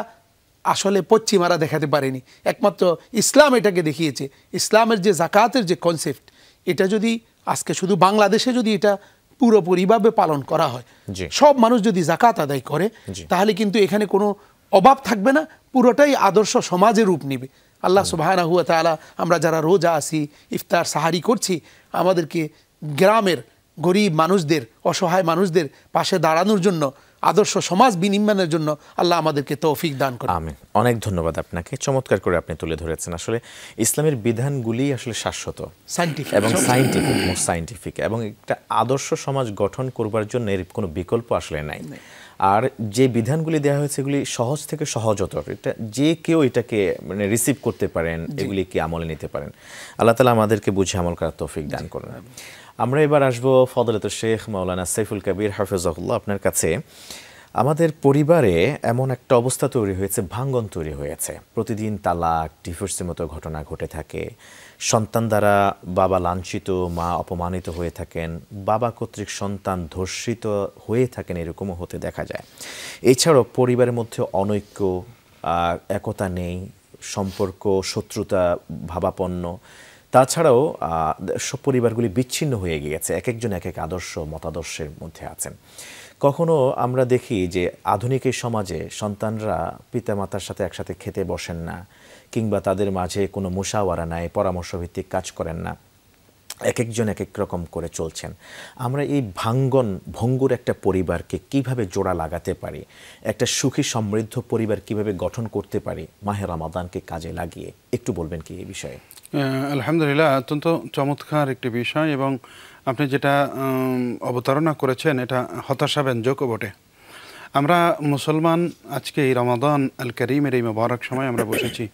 Speaker 2: আসলে পশ্চিমারা দেখাতে পারেনি, একমাত্র ইসলাম এটাকে দেখিয়েছে। ইসলামের যে জাকাতের যে কনসেপ্ট, এটা যদি আজকে শুধু বাংলাদেশে যদি এটা পুরোপুরিভাবে পালন করা হয়, সব মানুষ যদি জাকাত আদায় করে, তাহলে কিন্তু এখানে কোনো অভাব থাকবে না, পুরোটাই আদর্শ সমাজের রূপ নেবে। আল্লাহ সুবহানাহু ওয়া তাআলা আমরা যারা রোজা আছি, ইফতার সাহারি করছি, আমাদেরকে গ্রামের গরিব মানুষদের, অসহায় মানুষদের পাশে দাঁড়ানোর জন্য, আদর্শ সমাজ বিনির্মাণের জন্য আল্লাহ আমাদেরকে তৌফিক দান করেন।
Speaker 1: আমিন। অনেক ধন্যবাদ আপনাকে, চমৎকার করে আপনি তুলে ধরেছেন। আসলে ইসলামের বিধানগুলি আসলে শাশ্বত এবং সায়েন্টিফিক, এবং একটা আদর্শ সমাজ গঠন করবার জন্য এর কোনো বিকল্প আসলে নাই। আর যে বিধানগুলি দেওয়া হয়েছে এগুলি সহজ থেকে সহজতর, এটা যে কেউ এটাকে মানে রিসিভ করতে পারেন, এগুলিকে আমলে নিতে পারেন। আল্লাহ তাআলা আমাদেরকে বুঝে আমল করার তৌফিক দান করেন। আমরা এবার আসবো ফজলাতুল শেখ মাওলানা সাইফুল কবির হাফেজাহুল্লাহ আপনার কাছে। আমাদের পরিবারে এমন একটা অবস্থা তৈরি হয়েছে, ভাঙ্গন তৈরি হয়েছে, প্রতিদিন তালাক, ডিভোর্সের মতো ঘটনা ঘটে থাকে, সন্তান দ্বারা বাবা লাঞ্ছিত, মা অপমানিত হয়ে থাকেন, বাবা কর্তৃক সন্তান ধর্ষিত হয়ে থাকেন, এরকমও হতে দেখা যায়। এছাড়াও পরিবারের মধ্যে অনৈক্য, একতা নেই, সম্পর্ক শত্রুতা ভাবাপন্ন। তাছাড়াও সব পরিবারগুলি বিচ্ছিন্ন হয়ে গিয়েছে, এক একজন এক এক আদর্শ মতাদর্শের মধ্যে আছেন। কখনো আমরা দেখি যে আধুনিক এই সমাজে সন্তানরা পিতামাতার সাথে একসাথে খেতে বসেন না, কিংবা তাদের মাঝে কোনো মুশাওয়ারা নাই, পরামর্শভিত্তিক কাজ করেন না, এক একজন এক এক রকম করে চলছেন। আমরা এই ভঙ্গুর একটা পরিবারকে কিভাবে জোড়া লাগাতে পারি, একটা সুখী সমৃদ্ধ পরিবার কিভাবে গঠন করতে পারি মাহে রমাদানকে কাজে লাগিয়ে, একটু বলবেন কি এই বিষয়ে?
Speaker 3: আলহামদুলিল্লাহ, অত্যন্ত চমৎকার একটি বিষয়, এবং আপনি যেটা অবতারণা করেছেন এটা হতাশাব্যঞ্জকও বটে। আমরা মুসলমান আজকে এই রমাদান আল করিমের এই মোবারক সময় আমরা বসেছি।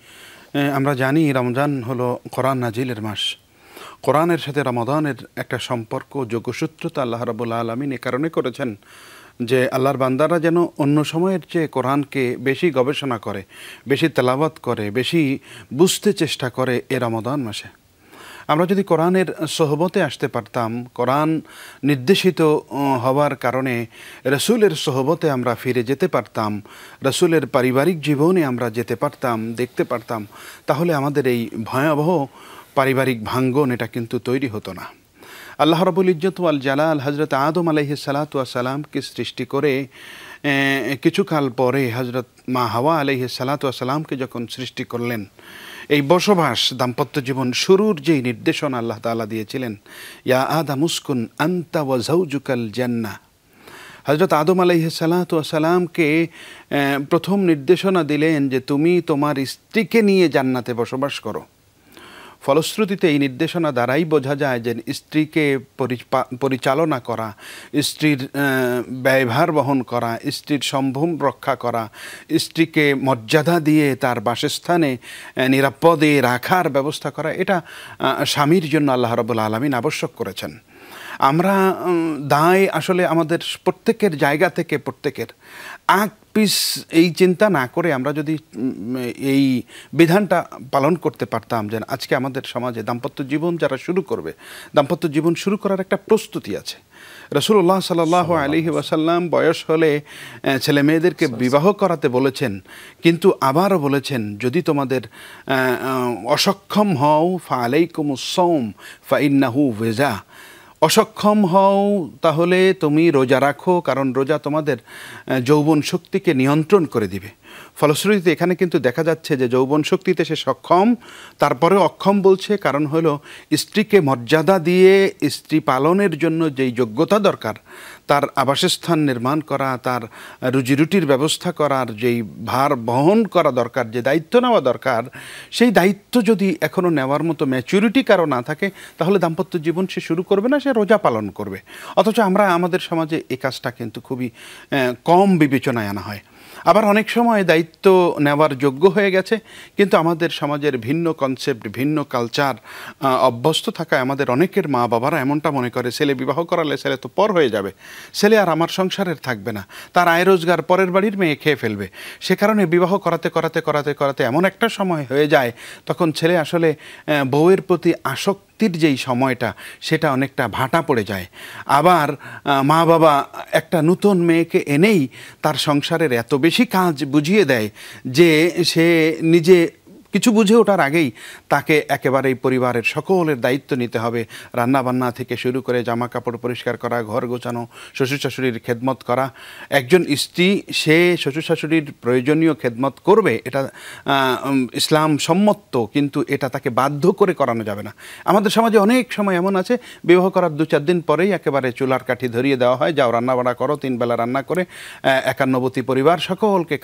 Speaker 3: আমরা জানি রমজান হলো কোরআন নাজিলের মাস। কোরআনের সাথে রমাদানের একটা সম্পর্ক, যোগসূত্রতা আল্লাহ রাব্বুল আলামিন এ কারণে করেছেন যে আল্লাহর বান্দারা যেন অন্য সময়ের চেয়ে কোরআনকে বেশি গবেষণা করে, বেশি তেলাওয়াত করে, বেশি বুঝতে চেষ্টা করে এ রমাদান মাসে। আমরা যদি কোরআনের সোহবতে আসতে পারতাম, কোরআন নির্দেশিত হওয়ার কারণে রসুলের সোহবতে আমরা ফিরে যেতে পারতাম, রসুলের পারিবারিক জীবনে আমরা যেতে পারতাম, দেখতে পারতাম, তাহলে আমাদের এই ভয়াবহ পারিবারিক ভাঙ্গন এটা কিন্তু তৈরি হতো না। আল্লাহ রাব্বুল ইজ্জত ওয়াল জালাল হযরত আদম আলাইহিস সালাতু ওয়াস সালামকে সৃষ্টি করে কিছুকাল পরে হযরত মা হাওয়া আলাইহিস সালাতু ওয়াস সালামকে যখন সৃষ্টি করলেন, এই বসবাস দাম্পত্য জীবন শুরুর যেই নির্দেশনা আল্লাহ তাআলা দিয়েছিলেন, ইয়া আদাম উসকুন আনতা ওয়া যাওজুকাল জান্নাহ, হযরত আদম আলাইহিস সালাতু ওয়াস সালামকে প্রথম নির্দেশনা দিলেন যে তুমি তোমার স্ত্রীকে নিয়ে জান্নাতে বসবাস করো। ফলশ্রুতিতে এই নির্দেশনা দ্বারাই বোঝা যায় যে স্ত্রীকে পরিচালনা করা, স্ত্রীর ব্যয়ভার বহন করা, স্ত্রীর সম্ভ্রম রক্ষা করা, স্ত্রীকে মর্যাদা দিয়ে তার বাসস্থানে নিরাপদে রাখার ব্যবস্থা করা, এটা স্বামীর জন্য আল্লাহ রাব্বুল আলামিন আবশ্যক করেছেন। আমরা দায় আসলে আমাদের প্রত্যেকের জায়গা থেকে প্রত্যেকের আগ পিস এই চিন্তা না করে আমরা যদি এই বিধানটা পালন করতে পারতাম যে আজকে আমাদের সমাজে দাম্পত্য জীবন যারা শুরু করবে, দাম্পত্য জীবন শুরু করার একটা প্রস্তুতি আছে। রাসূলুল্লাহ সাল্লাল্লাহু আলাইহি ওয়াসাল্লাম বয়স হলে ছেলে মেয়েদেরকে বিবাহ করাতে বলেছেন, কিন্তু আবারও বলেছেন যদি তোমাদের অসক্ষম হও ফাআলাইকুমুস সাওম ফাইন্নাহু ওয়াজা, অসক্ষম হও তাহলে তুমি রোজা রাখো, কারণ রোজা তোমাদের যৌবন শক্তিকে নিয়ন্ত্রণ করে দিবে। ফলশ্রুতিতে এখানে কিন্তু দেখা যাচ্ছে যে যৌবন শক্তিতে সে সক্ষম, তারপরে অক্ষম বলছে, কারণ হলো স্ত্রীকে মর্যাদা দিয়ে স্ত্রী পালনের জন্য যেই যোগ্যতা দরকার, তার আবাসস্থান নির্মাণ করা, তার রুজিরুটির ব্যবস্থা করার যেই ভার বহন করা দরকার, যে দায়িত্ব নেওয়া দরকার, সেই দায়িত্ব যদি এখনও নেওয়ার মতো ম্যাচুরিটি কারো না থাকে, তাহলে দাম্পত্য জীবন সে শুরু করবে না, সে রোজা পালন করবে। অথচ আমরা আমাদের সমাজে এই কাজটা কিন্তু খুবই কম বিবেচনায় আনা হয়। আবার অনেক সময় দায়িত্ব নেওয়ার যোগ্য হয়ে গেছে, কিন্তু আমাদের সমাজের ভিন্ন কনসেপ্ট, ভিন্ন কালচার অভ্যস্ত থাকায় আমাদের অনেকের মা বাবারা এমনটা মনে করে ছেলে বিবাহ করালে ছেলে তো পর হয়ে যাবে, ছেলে আর আমার সংসারের থাকবে না, তার আয় রোজগার পরের বাড়ির মেয়ে খেয়ে ফেলবে। সে কারণে বিবাহ করাতে করাতে করাতে করাতে এমন একটা সময় হয়ে যায়, তখন ছেলে আসলে বউয়ের প্রতি আসক্তির যেই সময়টা, সেটা অনেকটা ভাটা পড়ে যায়। আবার মা বাবা একটা নতুন মেয়েকে এনেই তার সংসারের এত বেশি কাজ বুঝিয়ে দেয় যে সে নিজে কিছু বুঝে ওঠার আগেই তাকে একেবারেই পরিবারের সকলের দায়িত্ব নিতে হবে, রান্নাবান্না থেকে শুরু করে জামা কাপড় পরিষ্কার করা, ঘর গোছানো, শ্বশুর শাশুড়ির খেদমত করা। একজন স্ত্রী সে শ্বশুর শাশুড়ির প্রয়োজনীয় খেদমত করবে, এটা ইসলাম সম্মত, কিন্তু এটা তাকে বাধ্য করে করানো যাবে না। আমাদের সমাজে অনেক সময় এমন আছে, বিবাহ করার 2-4 দিন পরেই একেবারে চুলার কাঠি ধরিয়ে দেওয়া হয়, যাও রান্নাবান্না করো, 3 বেলা রান্না করে 91 পরিবার সকলকে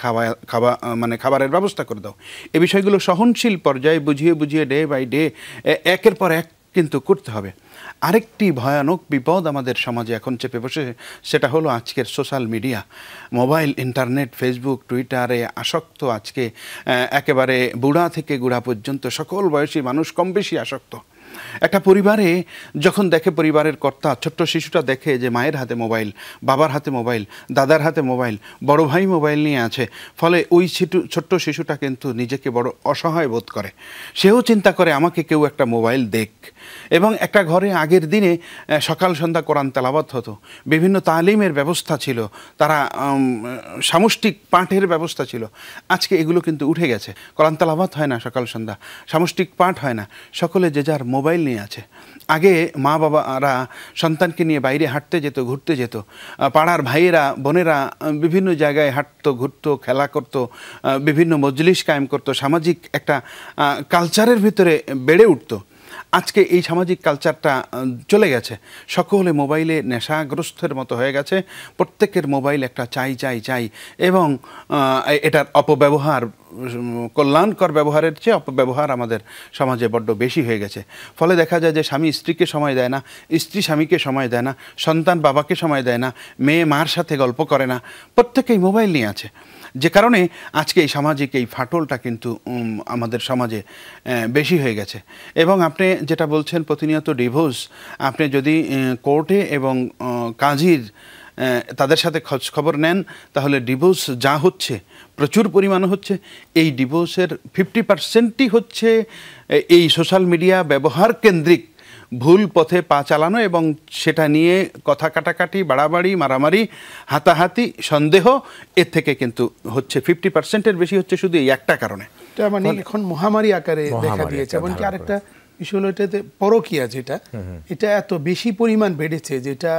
Speaker 3: খাবারের ব্যবস্থা করে দাও। এই বিষয়গুলো সহনশীল পর্যায়ে বুঝিয়ে বুঝিয়ে ডে বাই ডে একের পর এক কিন্তু করতে হবে। আরেকটি ভয়ানক বিপদ আমাদের সমাজে এখন চেপে বসে, সেটা হলো আজকের social media, mobile, internet, Facebook, টুইটারে আসক্ত আজকে একেবারে বুড়া থেকে গুড়া পর্যন্ত সকল বয়সী মানুষ কম বেশি আসক্ত। একটা পরিবারে যখন দেখে, পরিবারের কর্তা ছোট্ট শিশুটা দেখে যে মায়ের হাতে মোবাইল, বাবার হাতে মোবাইল, দাদার হাতে মোবাইল, বড় ভাই মোবাইল নিয়ে আছে, ফলে ওই ছোট্ট শিশুটা কিন্তু নিজেকে বড় অসহায় বোধ করে। সেও চিন্তা করে আমাকে কেউ একটা মোবাইল দেখ। এবং একটা ঘরে আগের দিনে সকাল সন্ধ্যা কোরআন তেলাওয়াত হতো, বিভিন্ন তালিমের ব্যবস্থা ছিল, তারা সামষ্টিক পাঠের ব্যবস্থা ছিল। আজকে এগুলো কিন্তু উঠে গেছে, কোরআন তেলাওয়াত হয় না সকাল সন্ধ্যা, সামষ্টিক পাঠ হয় না, সকলে যে যার মোবাইল নিয়ে আছে। আগে মা বাবারা সন্তানকে নিয়ে বাইরে হাঁটতে যেত, ঘুরতে যেত, পাড়ার ভাইয়েরা বোনেরা বিভিন্ন জায়গায় হাঁটতো, ঘুরতো, খেলা করতো, বিভিন্ন মজলিস কায়েম করতো, সামাজিক একটা কালচারের ভিতরে বেড়ে উঠতো। আজকে এই সামাজিক কালচারটা চলে গেছে, সকলে মোবাইলে নেশাগ্রস্তের মতো হয়ে গেছে, প্রত্যেকের মোবাইল একটা চাই চাই চাই, এবং এটার অপব্যবহার, কল্যাণকর ব্যবহারের চেয়ে অপব্যবহার আমাদের সমাজে বড্ড বেশি হয়ে গেছে। ফলে দেখা যায় যে স্বামী স্ত্রীকে সময় দেয় না, স্ত্রী স্বামীকে সময় দেয় না, সন্তান বাবাকে সময় দেয় না, মেয়ে মার সাথে গল্প করে না, প্রত্যেকেই মোবাইল নিয়ে আছে। যে কারণে আজকে এই সামাজিক এই ফাটলটা কিন্তু আমাদের সমাজে বেশি হয়ে গেছে। এবং আপনি যেটা বলছেন প্রতিনিয়ত ডিভোর্স, আপনি যদি কোর্টে এবং কাজীর তাদের সাথে খোঁজ খবর নেন, তাহলে ডিভোর্স যা হচ্ছে, প্রচুর পরিমাণে হচ্ছে, এই ডিভোর্সের 50%ই হচ্ছে এই সোশ্যাল মিডিয়া ব্যবহার কেন্দ্রিক ভুল পথে পা চালানো, এবং সেটা নিয়ে কথা কাটাকাটি, বাড়াবাড়ি, মারামারি, হাতাহাতি, সন্দেহ, এর থেকে কিন্তু হচ্ছে 50%-এর বেশি হচ্ছে শুধু এই একটা কারণে।
Speaker 2: এটা মানে এখন মহামারী আকারে দেখা দিয়েছে। এমনকি আরেকটা বিষয় হলো এটাতে পরকীয়া, যেটা এটা এত বেশি পরিমাণ বেড়েছে, যেটা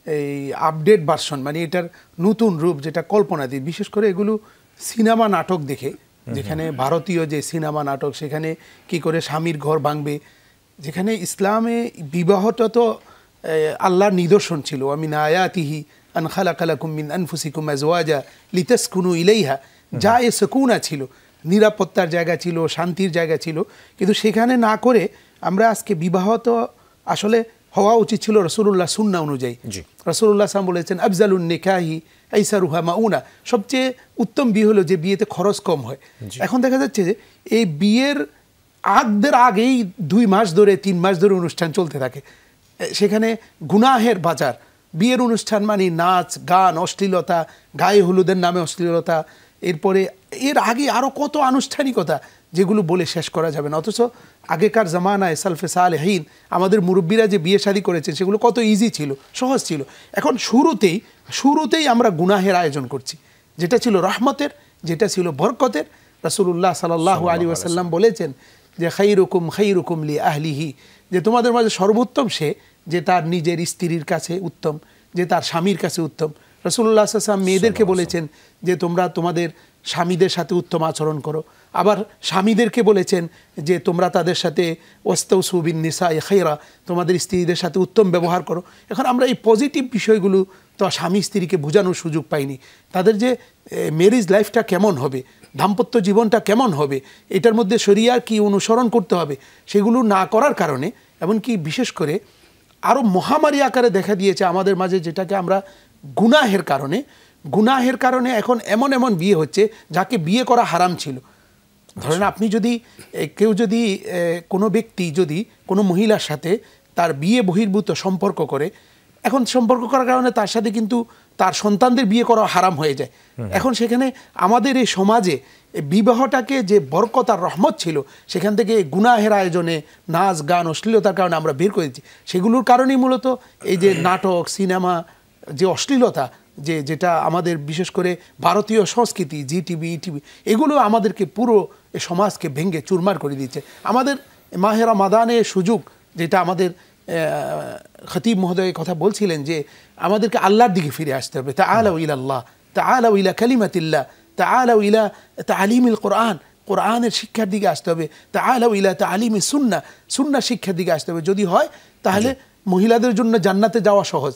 Speaker 2: এই আপডেট ভার্সন, মানে এটার নতুন রূপ, যেটা কল্পনা দিয়ে, বিশেষ করে এগুলো সিনেমা নাটক দেখে যেখানে ভারতীয় যে সিনেমা নাটক, সেখানে কি করে স্বামীর ঘর ভাঙবে, যেখানে ইসলামে বিবাহটা তো আল্লাহর নিদর্শন ছিল। আমিন আয়াতিহি আন খালাকা লাকুম মিন আনফুসিকুম আজওয়াজা লিতাসকুনু ইলাইহা, যা এ সুকুনা ছিল, নিরাপত্তার জায়গা ছিল, শান্তির জায়গা ছিল। কিন্তু সেখানে না করে আমরা আজকে বিবাহ তো আসলে হওয়া উচিত ছিল রাসূলুল্লাহ সুন্নাহ অনুযায়ী। রাসূলুল্লাহ সাল্লাল্লাহু আলাইহি ওয়াসাল্লাম বলেছেন আফজালুন নিকাহি আইসারুহা মাউনা, সবচেয়ে উত্তম বিয়ে হলো যে বিয়েতে খরচ কম হয়। এখন দেখা যাচ্ছে যে এই বিয়ের আগেই 2 মাস ধরে 3 মাস ধরে অনুষ্ঠান চলতে থাকে। সেখানে গুনাহের বাজার। বিয়ের অনুষ্ঠান মানে নাচ গান, অশ্লীলতা, গায়ে হলুদের নামে অশ্লীলতা, এরপরে এর আগে আরও কত আনুষ্ঠানিকতা যেগুলো বলে শেষ করা যাবে না। অথচ আগেকার জামানায় সালফে সালেহীন আমাদের মুরব্বীরা যে বিয়ে শাদী করেছেন সেগুলো কত ইজি ছিল, সহজ ছিল। এখন শুরুতেই আমরা গুনাহের আয়োজন করছি, যেটা ছিল রহমতের, যেটা ছিল বরকতের। রাসূলুল্লাহ সাল্লাল্লাহু আলাইহি ওয়াসাল্লাম বলেছেন যে খাইরুকুম লি আহলিহি, যে তোমাদের মাঝে সর্বোত্তম সে যে তার নিজের স্ত্রীর কাছে উত্তম, যে তার স্বামীর কাছে উত্তম। রাসূলুল্লাহ সাল্লাল্লাহু আলাইহি ওয়াসাল্লাম মেয়েদেরকে বলেছেন যে তোমরা তোমাদের স্বামীদের সাথে উত্তম আচরণ করো। আবার স্বামীদেরকে বলেছেন যে তোমরা তাদের সাথে ওয়াস্তাউসু বিন নিসাই খায়রা, তোমাদের স্ত্রীদের সাথে উত্তম ব্যবহার করো। এখন আমরা এই পজিটিভ বিষয়গুলো তো স্বামী স্ত্রীকে বোঝানোর সুযোগ পাইনি। তাদের যে ম্যারেজ লাইফটা কেমন হবে, দাম্পত্য জীবনটা কেমন হবে, এটার মধ্যে শরিয়ার কি অনুসরণ করতে হবে, সেগুলো না করার কারণে, এমনকি বিশেষ করে আরও মহামারী আকারে দেখা দিয়েছে আমাদের মাঝে, যেটাকে আমরা গুনাহের কারণে এখন এমন বিয়ে হচ্ছে যাকে বিয়ে করা হারাম ছিল। ধরেন আপনি যদি কোনো ব্যক্তি যদি কোনো মহিলার সাথে তার বিয়ে বহির্ভূত সম্পর্ক করে, এখন সম্পর্ক করার কারণে তার সাথে কিন্তু তার সন্তানদের বিয়ে করা হারাম হয়ে যায়। এখন সেখানে আমাদের এই সমাজে বিবাহটাকে যে বরকত আর রহমত ছিল, সেখান থেকে গুনাহের আয়োজনে নাচ গান অশ্লীলতার কারণে আমরা বের করেছি। সেগুলোর কারণেই মূলত এই যে নাটক সিনেমা, যে অশ্লীলতা, যেটা আমাদের বিশেষ করে ভারতীয় সংস্কৃতি, জি টিভি ইটিভি, এগুলো আমাদেরকে পুরো সমাজকে ভেঙে চুরমার করে দিচ্ছে। আমাদের মাহে রমাদানের সুযোগ, যেটা আমাদের খতিব মহোদয় কথা বলছিলেন, যে আমাদেরকে আল্লাহর দিকে ফিরে আসতে হবে। তাআলাউ ইলাল্লাহ, তাআলাউ ইলা কালিমাতিল্লাহ, তাআলাউ ইলা তাআলিমিল কোরআন, কোরআনের শিক্ষার দিকে আসতে হবে। তাআলাউ ইলা তাআলিমিস সুন্নাহ, সুন্নাহ শিক্ষার দিকে আসতে হবে। যদি হয় তাহলে মহিলাদের জন্য জান্নাতে যাওয়া সহজ।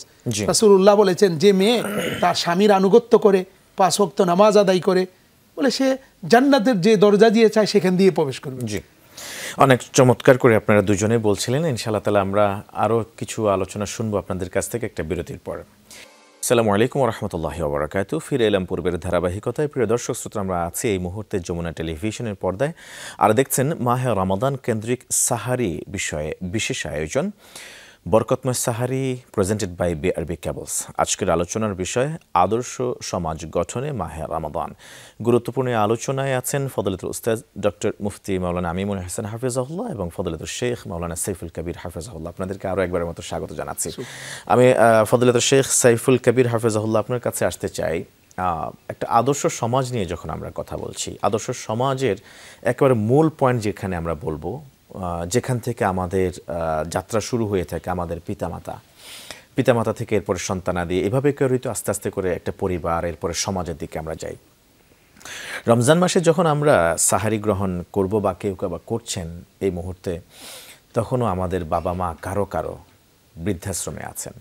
Speaker 2: রাসূলুল্লাহ বলেছেন যে মেয়ে তার স্বামীর আনুগত্য করে 5 ওয়াক্ত নামাজ আদায় করে, বলে সে জান্নাতের যে দরজা দিয়ে চায় সেখান দিয়ে প্রবেশ করবে।
Speaker 1: জি, অনেক চমৎকার করে আপনারা দুজনে বলছিলেন। ইনশাআল্লাহ তাআলা আমরা আরও কিছু আলোচনা শুনবো আপনাদের কাছ থেকে একটা বিরতির পর। আসসালামু আলাইকুম ওয়া রাহমাতুল্লাহি ওয়া বারাকাতুহু। ফিরে এলাম পূর্বের ধারাবাহিকতায়। প্রিয় দর্শক শ্রোতা, আমরা আছি এই মুহূর্তে যমুনা টেলিভিশনের পর্দায় আর দেখছেন মাহে রমাদান কেন্দ্রিক সাহারি বিষয়ে বিশেষ আয়োজন বরকতময় সাহারি, প্রেজেন্টেড বাই বিআরবি কেবলস। আজকের আলোচনার বিষয় আদর্শ সমাজ গঠনে মাহে রমাদান। গুরুত্বপূর্ণ আলোচনায় আছেন ফজলতুল উস্তাদ ডক্টর মুফতি মাওলানা আমিমুল হাসান হাফিজাহুল্লাহ এবং ফজলতুল শেখ মাওলানা সাইফুল কবির হাফিজাহুল্লাহ। আপনাদেরকে আরও একবারের মতো স্বাগত জানাচ্ছি। আমি ফজলতুল শেখ সাইফুল কবির হাফিজাহুল্লাহ আপনার কাছে আসতে চাই। একটা আদর্শ সমাজ নিয়ে যখন আমরা কথা বলছি, আদর্শ সমাজের একেবারে মূল পয়েন্ট যেখানে আমরা বলবো, যেখান থেকে আমাদের যাত্রা শুরু হয়ে থাকে, আমাদের পিতামাতা থেকে এরপরে সন্তানাদি, এভাবে করে তো আস্তে আস্তে করে একটা পরিবার, এরপরে সমাজের দিকে আমরা যাই। রমজান মাসে যখন আমরা সাহারি গ্রহণ করব বা কেউ বা করছেন এই মুহূর্তে, তখনও আমাদের বাবা মা কারো বৃদ্ধাশ্রমে আছেন।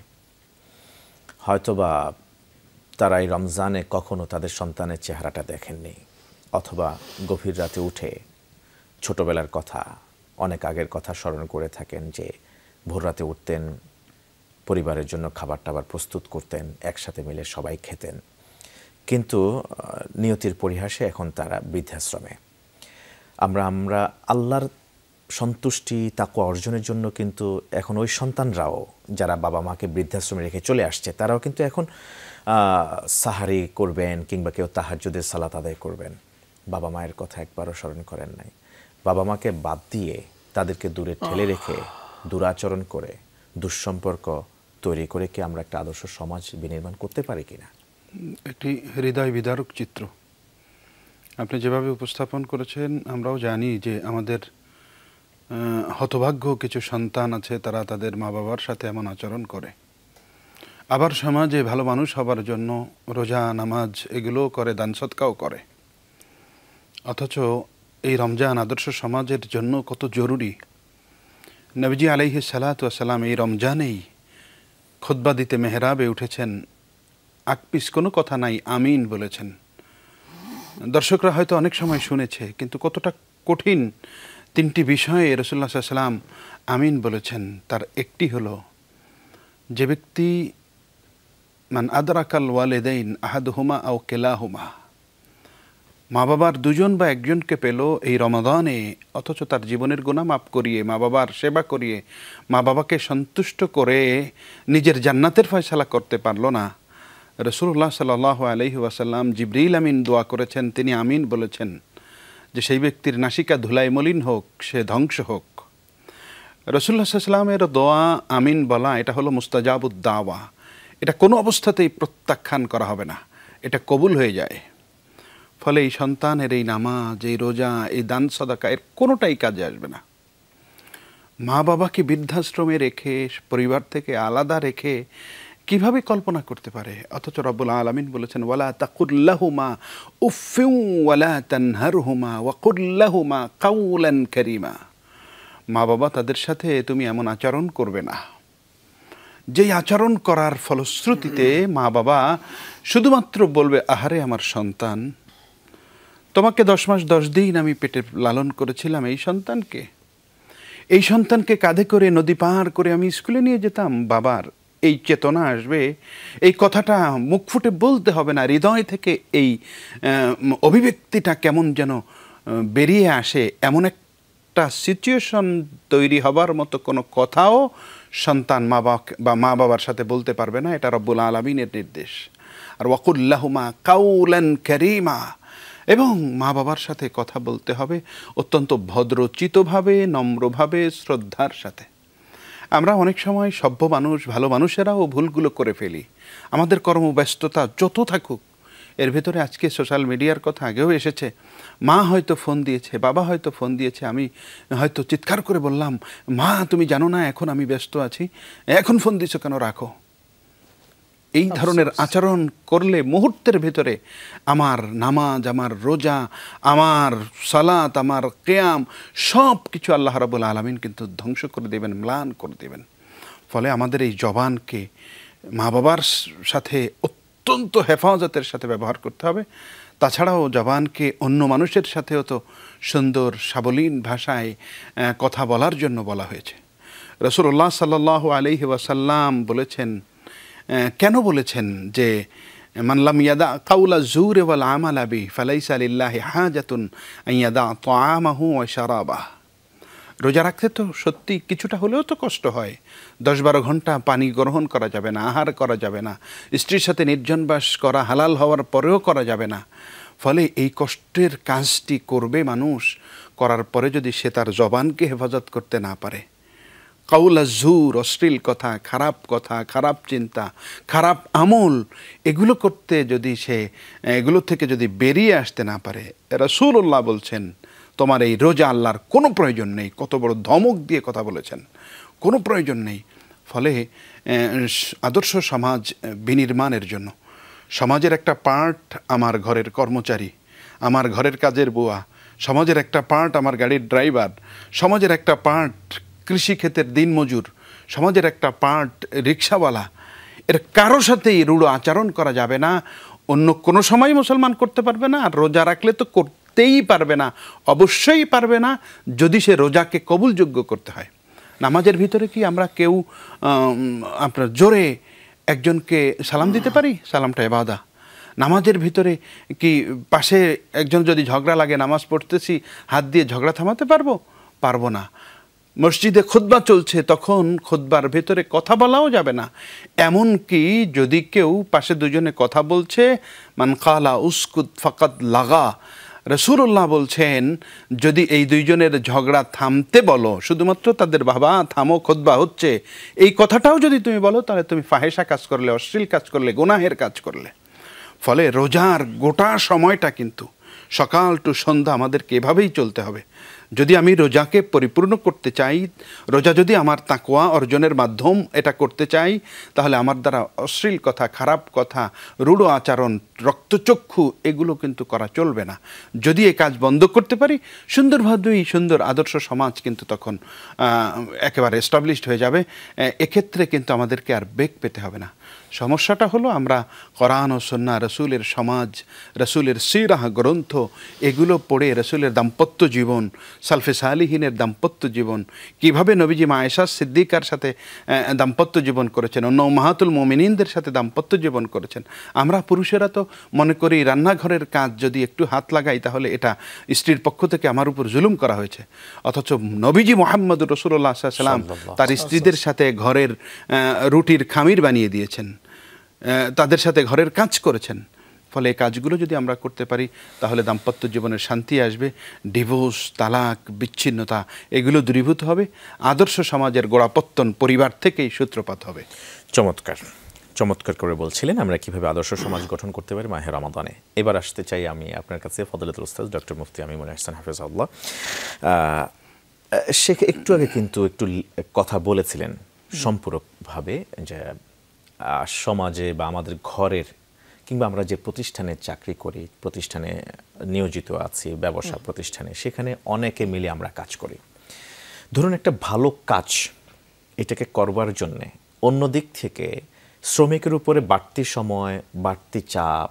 Speaker 1: হয়তোবা তারা এই রমজানে কখনো তাদের সন্তানের চেহারাটা দেখেননি, অথবা গভীর রাতে উঠে ছোটবেলার কথা, অনেক আগের কথা স্মরণ করে থাকেন, যে ভোর রাতে উঠতেন, পরিবারের জন্য খাবার টাবার প্রস্তুত করতেন, একসাথে মিলে সবাই খেতেন। কিন্তু নিয়তির পরিহাসে এখন তারা বৃদ্ধাশ্রমে। আমরা আল্লাহর সন্তুষ্টি তাকওয়া অর্জনের জন্য কিন্তু এখন ওই সন্তানরাও যারা বাবা মাকে বৃদ্ধাশ্রমে রেখে চলে আসছে, তারাও কিন্তু এখন সাহারি করবেন কিংবা কেউ তাহাজ্জুদের সালাত আদায় করবেন। বাবা মায়ের কথা একবারও স্মরণ করেন নাই। বাবা মাকে বাদ দিয়ে তাদেরকে দূরে ঠেলে রেখে দুরাচরণ করে দুঃসম্পর্ক তৈরি করে কি আমরা একটা আদর্শ সমাজ বিনির্মাণ করতে পারি কিনা?
Speaker 3: একটি হৃদয় বিদারক চিত্র আপনি যেভাবে উপস্থাপন করেছেন। আমরাও জানি যে আমাদের হতভাগ্য কিছু সন্তান আছে, তারা তাদের মা বাবার সাথে এমন আচরণ করে। আবার সমাজে ভালো মানুষ হবার জন্য রোজা নামাজ এগুলোও করে, দান সদকাও করে। অথচ এই রমজান আদর্শ সমাজের জন্য কত জরুরি। নবীজি আলাইহিস সালাতু ওয়াস সালাম এই রমজানেই খুতবা দিতে মেহরাবে উঠেছেন, আকপিস কোনো কথা নাই, আমিন বলেছেন। দর্শকরা হয়তো অনেক সময় শুনেছে, কিন্তু কতটা কঠিন তিনটি বিষয়ে রাসূলুল্লাহ সাল্লাল্লাহু আলাইহি ওয়াসাল্লাম আমিন বলেছেন। তার একটি হলো, যে ব্যক্তি মান আদরাকাল ওয়ালিদাইন আহাদুহুমা আও কিলাহুমা, মা বাবার দুজন বা একজনকে পেল এই রমাদানে, অথচ তার জীবনের গুনাহ মাফ করিয়ে, মা বাবার সেবা করিয়ে, মা বাবাকে সন্তুষ্ট করে নিজের জান্নাতের ফয়সালা করতে পারল না। রাসূলুল্লাহ সাল্লাল্লাহু আলাইহি ওয়াসাল্লাম জিবরিল আমিন দোয়া করেছেন, তিনি আমিন বলেছেন যে সেই ব্যক্তির নাসিকা ধুলায় মলিন হোক, সে ধ্বংস হোক। রাসূলুল্লাহ সাল্লাল্লাহু আলাইহি ওয়াসাল্লামের দোয়া আমিন বলা, এটা হলো মুস্তাজাবুদ দাওয়া। এটা কোনো অবস্থাতেই প্রত্যাখ্যান করা হবে না, এটা কবুল হয়ে যায়। ফলে এই সন্তানের এই নামাজ, এই রোজা, এই দান সাদাকা, এর কোনোটাই কাজে আসবে না। মা বাবাকে বৃদ্ধাশ্রমে রেখে, পরিবার থেকে আলাদা রেখে কিভাবে কল্পনা করতে পারে? অথচ রব্বুল আলামিন বলেছেন, ওয়ালা তাকুল্লাহুমা উফিউ ওয়ালা তানহারহুমা ওয়াকুল্লাহুমা কাউলান কারীমা। মা বাবা তাদের সাথে তুমি এমন আচরণ করবে না, যেই আচরণ করার ফলশ্রুতিতে মা বাবা শুধুমাত্র বলবে, আহারে আমার সন্তান, তোমাকে 10 মাস 10 দিন আমি পেটে লালন করেছিলাম, এই সন্তানকে কাঁধে করে নদী পার করে আমি স্কুলে নিয়ে যেতাম। বাবার এই চেতনা আসবে, এই কথাটা মুখ ফুটে বলতে হবে না, হৃদয় থেকে এই অভিব্যক্তিটা কেমন যেন বেরিয়ে আসে, এমন একটা সিচুয়েশন তৈরি হবার মতো কোনো কথাও সন্তান মা বাবার সাথে বলতে পারবে না। এটা রব্বুল আলামিনের নির্দেশ। আর ওয়াকুল্লাহুমা কাউলান কারীমা, এবং মা বাবার সাথে কথা বলতে হবে অত্যন্ত ভদ্রচিতভাবে, নম্রভাবে, শ্রদ্ধার সাথে। আমরা অনেক সময় সভ্য মানুষ, ভালো মানুষেরাও ভুলগুলো করে ফেলি। আমাদের কর্মব্যস্ততা যত থাকুক, এর ভেতরে আজকে সোশ্যাল মিডিয়ার কথা আগেও এসেছে। মা হয়তো ফোন দিয়েছে, বাবা হয়তো ফোন দিয়েছে, আমি হয়তো চিৎকার করে বললাম, মা তুমি জানো না এখন আমি ব্যস্ত আছি, এখন ফোন দিছো কেন, রাখো। এই ধরনের আচরণ করলে মুহূর্তের ভেতরে আমার নামাজ, আমার রোজা, আমার সালাত, আমার কিয়াম সব কিছু আল্লাহ রাব্বুল আলামিন কিন্তু ধ্বংস করে দেবেন, ম্লান করে দেবেন। ফলে আমাদের এই জবানকে মা বাবার সাথে অত্যন্ত হেফাজতের সাথে ব্যবহার করতে হবে। তাছাড়াও জবানকে অন্য মানুষের সাথেও তো সুন্দর সাবলীন ভাষায় কথা বলার জন্য বলা হয়েছে। রাসূলুল্লাহ সাল্লাল্লাহু আলাইহি ওয়াসাল্লাম বলেছেন, কেন বলেছেন যে মান লাম ইয়াদা কাউলা যুরি ওয়াল আমালা বিহি ফালাইসা লিল্লাহি হাজাতুন আন ইয়াদা তাআমাহু ওয়া শারাবাহু। রোজা রাখতে তো সত্যি কিছুটা হলেও তো কষ্ট হয়। 10-12 ঘন্টা পানি গ্রহণ করা যাবে না, আহার করা যাবে না, স্ত্রীর সাথে নির্জনবাস করা হালাল হওয়ার পরেও করা যাবে না। ফলে এই কষ্টের কাজটি করবে মানুষ, করার পরে যদি সে তার জবানকে হেফাজত করতে না পারে, কাউলা জুর, অশ্লীল কথা, খারাপ চিন্তা, খারাপ আমল, এগুলো করতে যদি সে, এগুলো থেকে যদি বেরিয়ে আসতে না পারে, রাসূলুল্লাহ বলছেন তোমার এই রোজা আল্লাহর কোনো প্রয়োজন নেই। কত বড় ধমক দিয়ে কথা বলেছেন, কোনো প্রয়োজন নেই। ফলে আদর্শ সমাজ বিনির্মাণের জন্য সমাজের একটা পার্ট আমার ঘরের কর্মচারী, আমার ঘরের কাজের বুয়া, সমাজের একটা পার্ট আমার গাড়ির ড্রাইভার, সমাজের একটা পার্ট কৃষিক্ষেত্রের দিনমজুর, সমাজের একটা পার্ট রিক্সাওয়ালা। এর কারো সাথেই রূঢ় আচরণ করা যাবে না। অন্য কোনো সময় মুসলমান করতে পারবে না, আর রোজা রাখলে তো করতেই পারবে না, অবশ্যই পারবে না, যদি সে রোজাকে কবুলযোগ্য করতে হয়। নামাজের ভিতরে কি আমরা কেউ আপনার জোরে একজনকে সালাম দিতে পারি? সালামটা ইবাদত। নামাজের ভিতরে কি পাশে একজন যদি ঝগড়া লাগে, নামাজ পড়তেছি, হাত দিয়ে ঝগড়া থামাতে পারবো না। মসজিদে খুতবা চলছে, তখন খুতবার ভেতরে কথা বলাও যাবে না। এমন কি যদি কেউ পাশে দুজনে কথা বলছে, মান কালা উসকুত ফাকাদ লাগা, রাসূলুল্লাহ বলছেন যদি এই দুইজনের ঝগড়া থামতে বলো, শুধুমাত্র তাদের বাবা থামো খুতবা হচ্ছে, এই কথাটাও যদি তুমি বলো, তাহলে তুমি ফাহেসা কাজ করলে, অশ্লীল কাজ করলে, গুনাহের কাজ করলে। ফলে রোজার গোটা সময়টা কিন্তু সকাল টু সন্ধ্যা আমাদেরকে এভাবেই চলতে হবে। যদি আমি রোজাকে পরিপূর্ণ করতে চাই, রোজা যদি আমার তাকওয়া অর্জনের মাধ্যম এটা করতে চাই, তাহলে আমার দ্বারা অশ্লীল কথা, খারাপ কথা, রূঢ় আচরণ, রক্তচক্ষু এগুলো কিন্তু করা চলবে না। যদি এই কাজ বন্ধ করতে পারি, সুন্দরভাবেই সুন্দর আদর্শ সমাজ কিন্তু তখন একেবারে এস্টাবলিশড হয়ে যাবে। এক্ষেত্রে কিন্তু আমাদেরকে আর বেগ পেতে হবে না। সমস্যাটা হলো আমরা কোরআন ও সুন্নাহ, রসুলের সমাজ, রসুলের সিরাহ গ্রন্থ এগুলো পড়ে রসুলের দাম্পত্য জীবন, সালফে সালিহিনের দাম্পত্য জীবন, কিভাবে নবীজি মা আয়েশা সিদ্দিকার সাথে দাম্পত্য জীবন করেছেন, অন্য উম্মাহাতুল মুমিনিনদের সাথে দাম্পত্য জীবন করেছেন। আমরা পুরুষেরা তো মনে করি রান্নাঘরের কাজ যদি একটু হাত লাগাই তাহলে এটা স্ত্রীর পক্ষ থেকে আমার উপর জুলুম করা হয়েছে। অথচ নবীজি মুহাম্মদুর রাসূলুল্লাহ সাল্লাল্লাহু আলাইহি ওয়াসাল্লাম তার স্ত্রীদের সাথে ঘরের রুটির খামির বানিয়ে দিয়েছেন, তাদের সাথে ঘরের কাজ করেছেন। ফলে এই কাজগুলো যদি আমরা করতে পারি তাহলে দাম্পত্য জীবনের শান্তি আসবে, ডিভোর্স, তালাক, বিচ্ছিন্নতা এগুলো দূরীভূত হবে, আদর্শ সমাজের গোড়াপত্তন পরিবার থেকেই সূত্রপাত হবে।
Speaker 1: চমৎকার চমৎকার করে বলছিলেন আমরা কিভাবে আদর্শ সমাজ গঠন করতে পারি মাহে রমাদানে। এবার আসতে চাই আমি আপনার কাছে ফজলাতুল উস্তাদ ডক্টর মুফতি আমিনুল ইহসান হাফেজাহুল্লাহ। সে একটু আগে কিন্তু একটু কথা বলেছিলেন সম্পূরকভাবে যে সমাজে বা আমাদের ঘরের কিংবা আমরা যে প্রতিষ্ঠানে চাকরি করি, প্রতিষ্ঠানে নিয়োজিত আছি, ব্যবসা প্রতিষ্ঠানে, সেখানে অনেকে মিলে আমরা কাজ করি। ধরুন একটা ভালো কাজ এটাকে করবার জন্যে অন্য দিক থেকে শ্রমিকের উপরে বাড়তি সময়, বাড়তি চাপ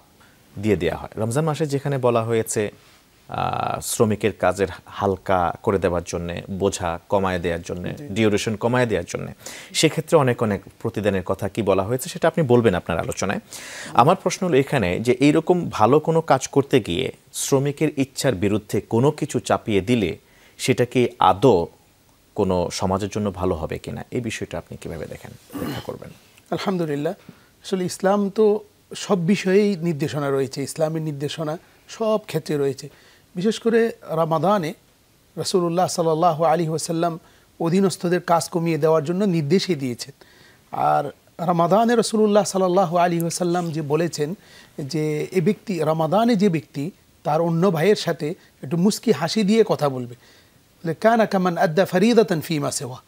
Speaker 1: দিয়ে দেওয়া হয়। রমজান মাসে যেখানে বলা হয়েছে শ্রমিকের কাজের হালকা করে দেওয়ার জন্যে, বোঝা কমায় দেওয়ার জন্যে, ডিউরেশন কমায় দেওয়ার জন্যে, সেক্ষেত্রে অনেক প্রতিদানের কথা কি বলা হয়েছে সেটা আপনি বলবেন আপনার আলোচনায়। আমার প্রশ্ন হলো এখানে যে এইরকম ভালো কোনো কাজ করতে গিয়ে শ্রমিকের ইচ্ছার বিরুদ্ধে কোনো কিছু চাপিয়ে দিলে সেটা কি আদৌ কোনো সমাজের জন্য ভালো হবে কিনা, এই বিষয়টা আপনি কিভাবে দেখেন, ব্যাখ্যা করবেন?
Speaker 2: আলহামদুলিল্লাহ, আসলে ইসলাম তো সব বিষয়েই নির্দেশনা রয়েছে, ইসলামের নির্দেশনা সব ক্ষেত্রে রয়েছে। বিশেষ করে রমাদানে রাসূলুল্লাহ সাল্লাল্লাহু আলাইহি ওয়াসাল্লাম অধীনস্থদের কাজ কমিয়ে দেওয়ার জন্য নির্দেশই দিয়েছেন। আর রমাদানে রাসূলুল্লাহ সাল্লাল্লাহু আলাইহি ওয়াসাল্লাম যে বলেছেন যে এ ব্যক্তি রমাদানে, যে ব্যক্তি তার অন্য ভাইয়ের সাথে একটু মুস্কি হাসি দিয়ে কথা বলবে, কানা কামান আদ্দা ফরিদাতান ফিমা সিওয়া,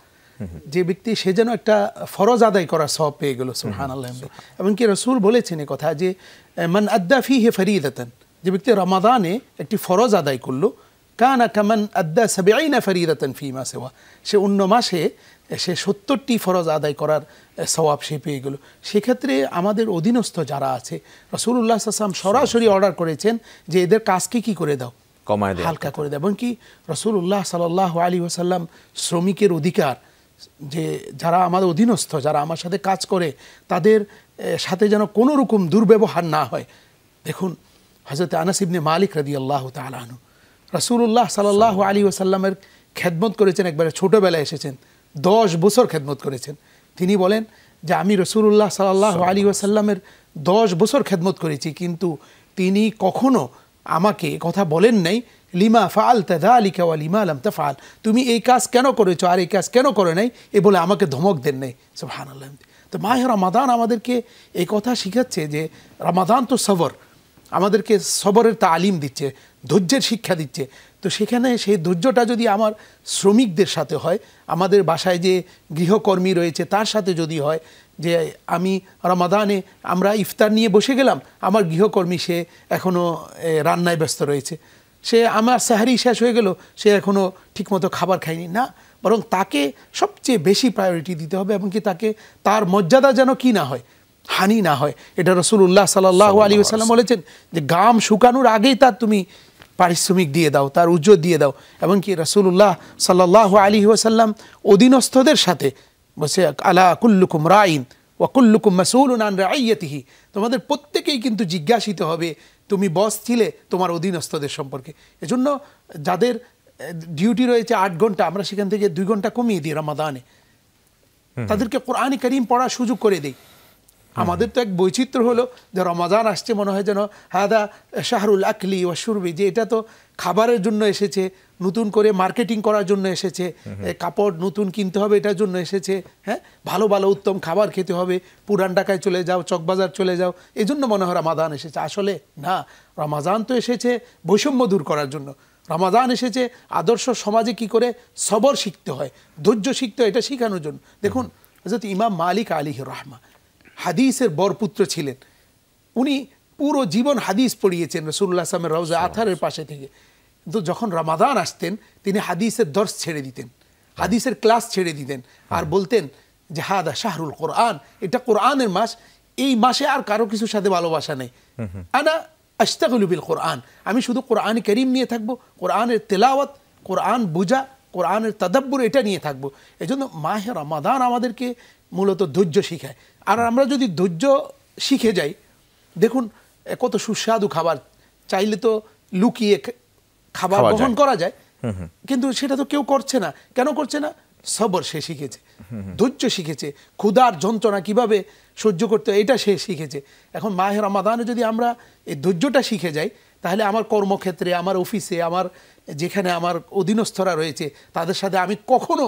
Speaker 2: যে ব্যক্তি সে যেন একটা ফরজ আদায় করার সওয়াব পেয়ে গেল। সুবহানাল্লাহ। এমনকি রাসূল বলেছেন এই কথা যে মান আদ্দা ফিহি ফরিদাতান, যে ব্যক্তি রমাদানে একটি ফরজ আদায় করলো, কানা কামান আদ্দা সাবঈনা ফরিদাতান ফিমা সিওয়া, সে অন্য মাসে সে 70টি ফরজ আদায় করার সওয়াব সে পেয়ে গেল। সেক্ষেত্রে আমাদের অধীনস্থ যারা আছে রাসূলুল্লাহ সাল্লাল্লাহু আলাইহি ওয়াসাল্লাম সরাসরি অর্ডার করেছেন যে এদের কাজকে কি করে দাও,
Speaker 1: কমায় দাও, হালকা
Speaker 2: করে দাও। এবং কি রাসূলুল্লাহ সাল্লাল্লাহু আলাইহি ওয়াসাল্লাম শ্রমিকের অধিকার, যে যারা আমাদের অধীনস্থ, যারা আমার সাথে কাজ করে, তাদের সাথে যেন কোনো রকম দুর্ব্যবহার না হয়। দেখুন হযরত আনাস ইবনে মালিক রাদিয়াল্লাহু তাআলা আনহু রাসূলুল্লাহ সাল্লাল্লাহু আলাইহি ওয়াসাল্লামের খেদমত করেছেন, একবারে ছোটবেলায় এসেছেন, 10 বছর খেদমত করেছেন। তিনি বলেন যে আমি রাসূলুল্লাহ সাল্লাল্লাহু আলাইহি ওয়াসাল্লামের 10 বছর খেদমত করেছি, কিন্তু তিনি কখনো আমাকে কথা বলেন নাই লিমা ফাআলতা যালিকা ওয়া লিমা লাম তাফআল, তুমি এই কাজ কেন করেছো আর এই কাজ কেন করে নাই, এ বলে আমাকে ধমক দেন নাই। সুবহানাল্লাহ। তো মাহে রমাদান আমাদেরকে এই কথা শিখাচ্ছে যে রমাদান তো সবর, আমাদেরকে সবরের তালিম দিচ্ছে, ধৈর্যের শিক্ষা দিচ্ছে। তো সেখানে সেই ধৈর্যটা যদি আমার শ্রমিকদের সাথে হয়, আমাদের বাসায় যে গৃহকর্মী রয়েছে তার সাথে যদি হয়, যে আমি রমাদানে আমরা ইফতার নিয়ে বসে গেলাম, আমার গৃহকর্মী সে এখনও রান্নায় ব্যস্ত রয়েছে, সে আমার সাহারি শেষ হয়ে গেল, সে এখনও ঠিকমতো খাবার খায়নি, না, বরং তাকে সবচেয়ে বেশি প্রায়োরিটি দিতে হবে, এবং কি তাকে তার মর্যাদা যেন কি না হয়, হানি না হয়। এটা রাসূলুল্লাহ সাল্লাল্লাহু আলাইহি ওয়াসাল্লাম বলেছেন যে গাম শুকানোর আগেই তার তুমি পারিশ্রমিক দিয়ে দাও, তার উজ্জ্বল দিয়ে দাও। এবং কি রাসূলুল্লাহ সাল্লাল্লাহু আলাইহি ওয়াসাল্লাম অধীনস্থদের সাথে বসে আলা কুল্লুকুম রাইন ওয়া কুল্লুকুম মাসউলুন আন রাইয়াতিহি, তোমাদের প্রত্যেকেই কিন্তু জিজ্ঞাসিত হবে, তুমি বস ছিলে তোমার অধীনস্থদের সম্পর্কে। এজন্য যাদের ডিউটি রয়েছে 8 ঘন্টা, আমরা সেখান থেকে 2 ঘন্টা কমিয়ে দিই রমাদানে, তাদেরকে কোরআন কারীম পড়ার সুযোগ করে দেই। আমাদের তো এক বৈচিত্র্য হলো যে রমাদান আসছে মনে হয় যেন হাদা শাহরুল আকলি ওয়া শুরবি, যে এটা তো খাবারের জন্য এসেছে, নতুন করে মার্কেটিং করার জন্য এসেছে, কাপড় নতুন কিনতে হবে এটার জন্য এসেছে, হ্যাঁ, ভালো ভালো উত্তম খাবার খেতে হবে, পুরান ঢাকায় চলে যাও, চকবাজার চলে যাও, এই জন্য মনে হয় রমাদান এসেছে। আসলে না, রমাদান তো এসেছে বৈষম্য দূর করার জন্য, রমাদান এসেছে আদর্শ সমাজে কি করে সবর শিখতে হয়, ধৈর্য শিখতে হয়, এটা শেখানোর জন্য। দেখুন হযরত ইমাম মালিক আলাইহির রাহমা হাদিসের বরপুত্র ছিলেন। উনি পুরো জীবন হাদিস পড়িয়েছেন রাসূলুল্লাহ সাল্লাল্লাহু আলাইহি ওয়াসাল্লামের রওজা আথারের পাশে থেকে। কিন্তু যখন রমাদান আসতেন তিনি হাদিসের দর্স ছেড়ে দিতেন, হাদিসের ক্লাস ছেড়ে দিতেন, আর বলতেন যে হাদা শাহরুল কোরআন, এটা কোরআনের মাস, এই মাসে আর কারো কিছুর সাথে ভালোবাসা নেই। আনা আশতাগলু বিল কোরআন, আমি শুধু কোরআন কারীম নিয়ে থাকবো, কোরআনের তেলাওয়াত, কোরআন বুঝা, কোরআনের তাদাব্বুর, এটা নিয়ে থাকবো। এজন্য মাহে রমাদান আমাদেরকে মূলত ধৈর্য শিখায়। আর আমরা যদি ধৈর্য শিখে যাই, দেখুন কত সুস্বাদু খাবার চাইলে তো লুকিয়ে খাবার গ্রহণ করা যায়, কিন্তু সেটা তো কেউ করছে না। কেন করছে না? সবর সে শিখেছে, ধৈর্য শিখেছে, ক্ষুধার যন্ত্রণা কিভাবে সহ্য করতে হয় এটা সে শিখেছে। এখন মাহে রমাদানে যদি আমরা এই ধৈর্যটা শিখে যাই, তাহলে আমার কর্মক্ষেত্রে, আমার অফিসে, আমার যেখানে আমার অধীনস্থরা রয়েছে তাদের সাথে আমি কখনো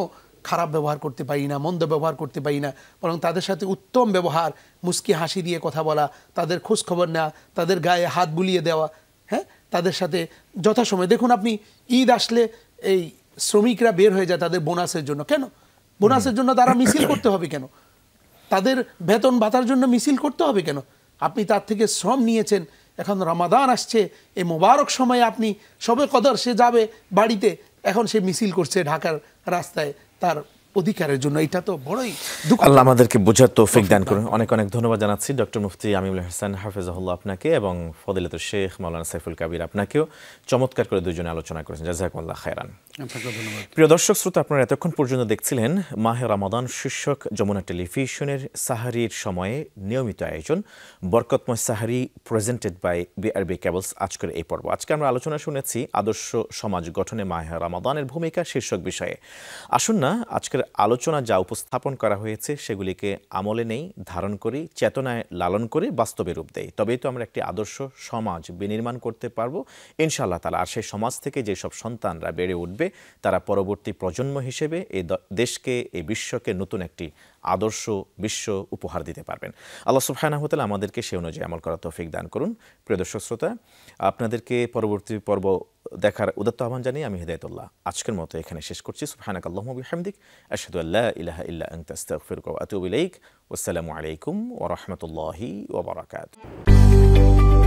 Speaker 2: খারাপ ব্যবহার করতে পারি না, মন্দ ব্যবহার করতে পারি না, বরং তাদের সাথে উত্তম ব্যবহার, মুস্কি হাসি দিয়ে কথা বলা, তাদের খোঁজ খবর নেওয়া, তাদের গায়ে হাত বুলিয়ে দেওয়া, হ্যাঁ, তাদের সাথে যথাসময়ে। দেখুন আপনি ঈদ আসলে এই শ্রমিকরা বের হয়ে যায় তাদের বোনাসের জন্য। কেন বোনাসের জন্য তারা মিছিল করতে হবে কেন? তাদের বেতন ভাতার জন্য মিছিল করতে হবে কেন? আপনি তার থেকে শ্রম নিয়েছেন, এখন রমাদান আসছে, এই মোবারক সময়ে আপনি সবে কদর সে যাবে বাড়িতে, এখন সে মিছিল করছে ঢাকার রাস্তায় তার অধিকারের জন্য। এটা তো বড়ই দুঃখ।
Speaker 1: আল্লাহ আমাদেরকে বোঝার তৌফিক দান করুন। অনেক অনেক ধন্যবাদ জানাচ্ছি ডক্টর মুফতি আমিনুল হাসান হাফেজাহুল্লাহ আপনাকে এবং ফদিলাতুল শেখ মাওলানা সাইফুল কাবির আপনাকেও। চমৎকার করে দুজনে আলোচনা করেছেন, জাযাকুমুল্লাহ খায়রান। প্রিয় দর্শক শ্রোতা, আপনারা এতক্ষণ পর্যন্ত দেখছিলেন মাহে রমাদান শীর্ষক যমুনা টেলিভিশনের সাহারির সময়ে নিয়মিত আয়োজন বরকতময় সাহারি প্রেজেন্টেড বাই বিআরবি কেবলস। আজকের এই পর্ব, আজকে আমরা আলোচনা শুনেছি আদর্শ সমাজ গঠনে মাহে রমাদানের ভূমিকা শীর্ষক বিষয়ে। আসুন না আজকের আলোচনা যা উপস্থাপন করা হয়েছে সেগুলিকে আমলে নেই, ধারণ করি, চেতনায় লালন করে বাস্তবে রূপ দেই, তবেই তো আমরা একটি আদর্শ সমাজ বিনির্মাণ করতে পারবো ইনশাআল্লাহ তাআলা। আর সেই সমাজ থেকে যেসব সন্তানরা বেড়ে উঠবে তারা পরবর্তী প্রজন্ম হিসেবে এই দেশকে, এই বিশ্বকে নতুন একটি আদর্শ বিশ্ব উপহার দিতে পারবেন। আল্লাহ সুবহানাহু ওয়া তাআলা আমাদেরকে সেই অনুযায়ী আমল করার তৌফিক দান করুন। প্রিয় দর্শক শ্রোতা, আপনাদেরকে পরবর্তী পর্ব দেখার উদাত্ত আহ্বান জানিয়ে আমি হিদায়াতুল্লাহ আজকের মতো এখানে শেষ করছি। সুবহানাকাল্লাহুম্মা ওয়া বিহামদিক, আশহাদু আল্লা ইলাহা ইল্লা আনতা, আস্তাগফিরুকা ওয়া আতুবু ইলাইক। ওয়াসসালামু আলাইকুম ওয়া রাহমাতুল্লাহি ওয়া বারাকাতুহু।